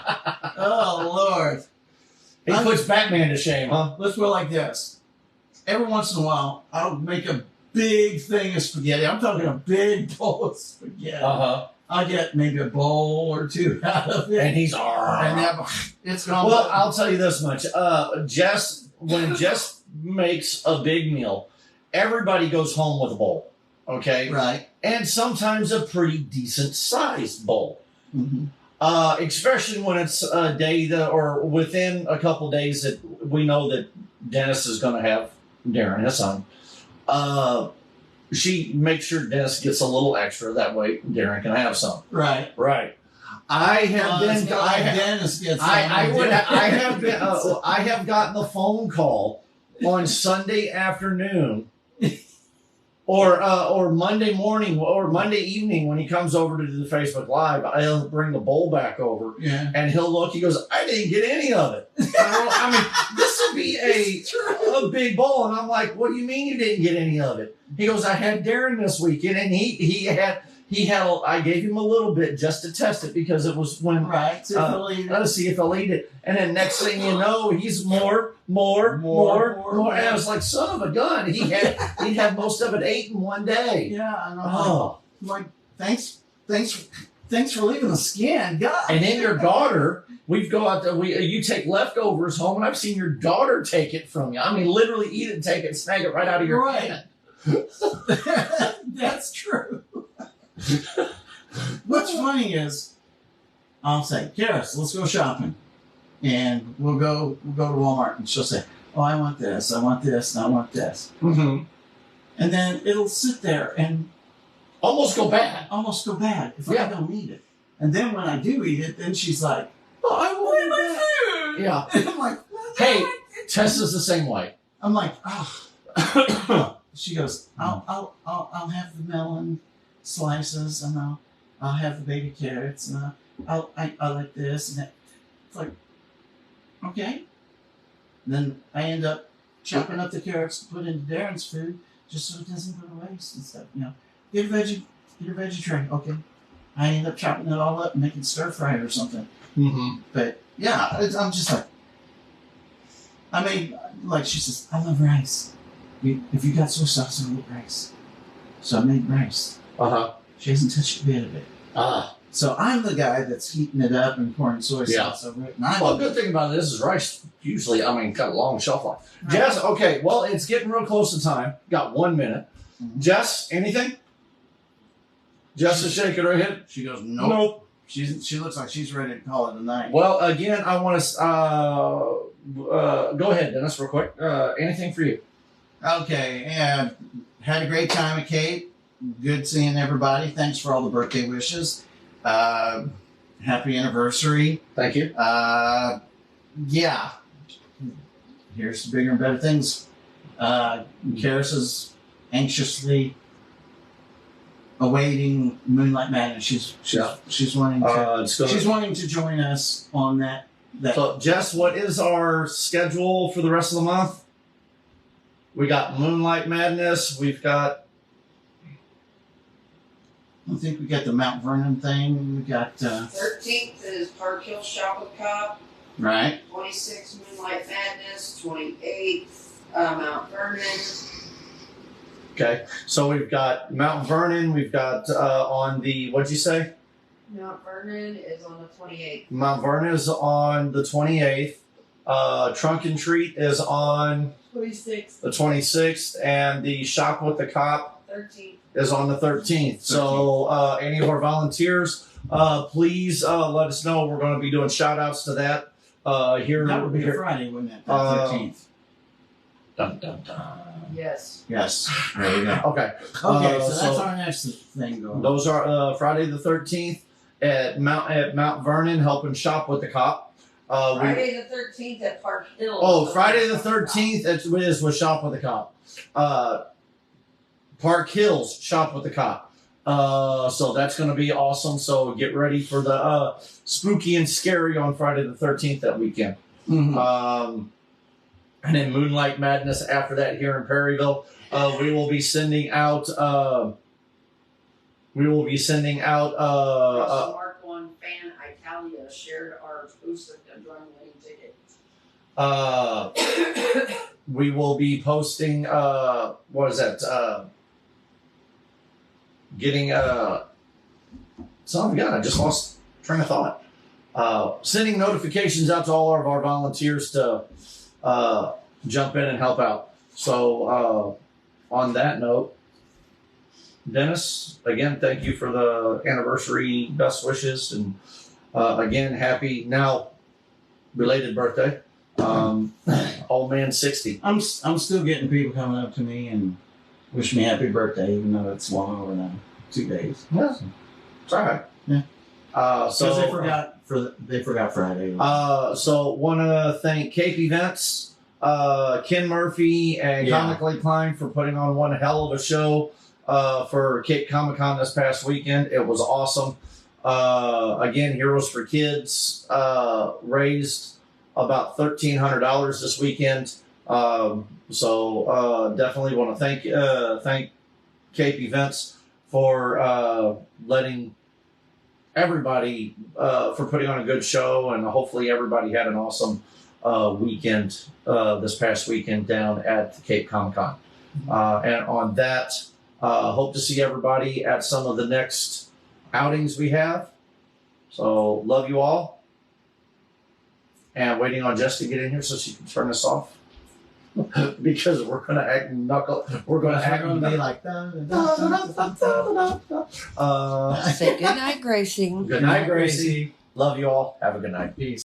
Oh, Lord. He puts Batman to shame, huh? Let's go like this. Every once in a while, I'll make a big thing of spaghetti. I'm talking a big bowl of spaghetti. Uh-huh. I'll get maybe a bowl or two out of it. And he's And it's gone. well, I'll tell you this much. When Jess makes a big meal, everybody goes home with a bowl. Okay? Right. And sometimes a pretty decent sized bowl. Mm-hmm. Especially when it's a day or within a couple days that we know that Dennis is going to have Darren, his son. She makes sure Dennis gets a little extra. That way Darren can have some. Right. Right. I have been. Dennis gets. I have gotten the phone call on Sunday afternoon, or Monday morning, or Monday evening when he comes over to do the Facebook Live. I'll bring the bowl back over, and he'll look. He goes, "I didn't get any of it." I mean, this would be a big bowl, and I'm like, "What do you mean you didn't get any of it?" He goes, "I had Darren this weekend, and he had." I gave him a little bit just to test it because it was when to see if he'll eat it. And then next thing you know, he's more. And I was like, son of a gun. He'd have most of it ate in one day. Yeah, I know. I'm like, thanks for leaving the skin. God. And then your daughter, we'd go out there, you take leftovers home, and I've seen your daughter take it from you. I mean, literally eat it, take it, snag it right out of your hand. That's true. What's funny is, I'll say, Karis, let's go shopping, and we'll go to Walmart, and she'll say, "Oh, I want this, and I want this," Mm-hmm. and then it'll sit there and almost go bad if I don't eat it. And then when I do eat it, then she's like, "Oh, I want my food." Yeah. And I'm like, hey, Tessa's the same way. I'm like, oh. She goes, I'll have the melon slices, and I'll have the baby carrots, and I like this and that. It's like, okay. Then I end up chopping up the carrots to put into Darren's food just so it doesn't go to waste and stuff. Get a veggie tray. Okay. I end up chopping it all up and making stir fry or something. Mm-hmm. But yeah, I'm just like, I mean, like she says, I love rice. If you got soy sauce, I eat rice. So I made rice. Uh-huh. She hasn't touched a bit of it. So I'm the guy that's heating it up and pouring soy sauce over it. Well, the good thing about this is rice usually, got a long shelf life. Right. Jess, okay, well, it's getting real close to time. Got 1 minute. Mm-hmm. Jess, anything? Jess is shaking her head. She goes, nope. She looks like she's ready to call it a night. Well, again, I want to go ahead, Dennis, real quick. Anything for you? Okay, and had a great time at Cape. Good seeing everybody. Thanks for all the birthday wishes. Happy anniversary. Thank you. Yeah. Here's bigger and better things. Karis is anxiously awaiting Moonlight Madness. She's wanting to. She's wanting to join us on that. So, Jess, what is our schedule for the rest of the month? We got Moonlight Madness. We've got. I think we got the Mount Vernon thing. We got 13th is Park Hill Shop with Cop. right. 26th Moonlight Madness. 28th Mount Vernon. Okay, so we've got Mount Vernon. We've got on the what'd you say? Mount Vernon is on the 28th. Mount Vernon is on the 28th. Trunk and Treat is on 26th. the 26th, and the Shop with the Cop 13th. is on the 13th. So any of our volunteers, please let us know. We're going to be doing shout outs to that here. That would be a here. Friday, wouldn't it? The 13th. Dun, dun, dun. Yes. Yes. There we go. Okay. Okay, so that's our next thing going. Those are Friday the 13th at Mount Vernon, helping Shop with the Cop. Friday the 13th at Park Hill. Friday the 13th is with Shop with the Cop. Park Hills Shop with the Cop. So that's going to be awesome. So get ready for the spooky and scary on Friday the 13th that weekend. Mm-hmm. And then Moonlight Madness after that here in Perryville. We will be sending out. Mark 1 fan Italia shared our exclusive drum winning ticket. We will be posting. What is that? Getting. Son of a gun! I just lost train of thought. Sending notifications out to all of our volunteers to jump in and help out. So, on that note, Dennis, again, thank you for the anniversary best wishes, and again, happy now belated birthday, old man 60. I'm still getting people coming up to me and wish me happy birthday, even though it's long over now, 2 days. Yeah, it's all right. Yeah. So they forgot Friday. So want to thank Cape Events, Ken Murphy, and Comically Klein for putting on one hell of a show for Cape Comic Con this past weekend. It was awesome. Again, Heroes for Kids raised about $1,300 this weekend. So definitely want to thank Cape Events for letting everybody for putting on a good show, and hopefully everybody had an awesome weekend this past weekend down at the Cape Comic Con. And on that, hope to see everybody at some of the next outings we have. So love you all, and waiting on Jess to get in here so she can turn us off. Because we're gonna act knuckle. We're gonna be like. Say good night, Gracie. Good night, Gracie. Love you all. Have a good night. Peace.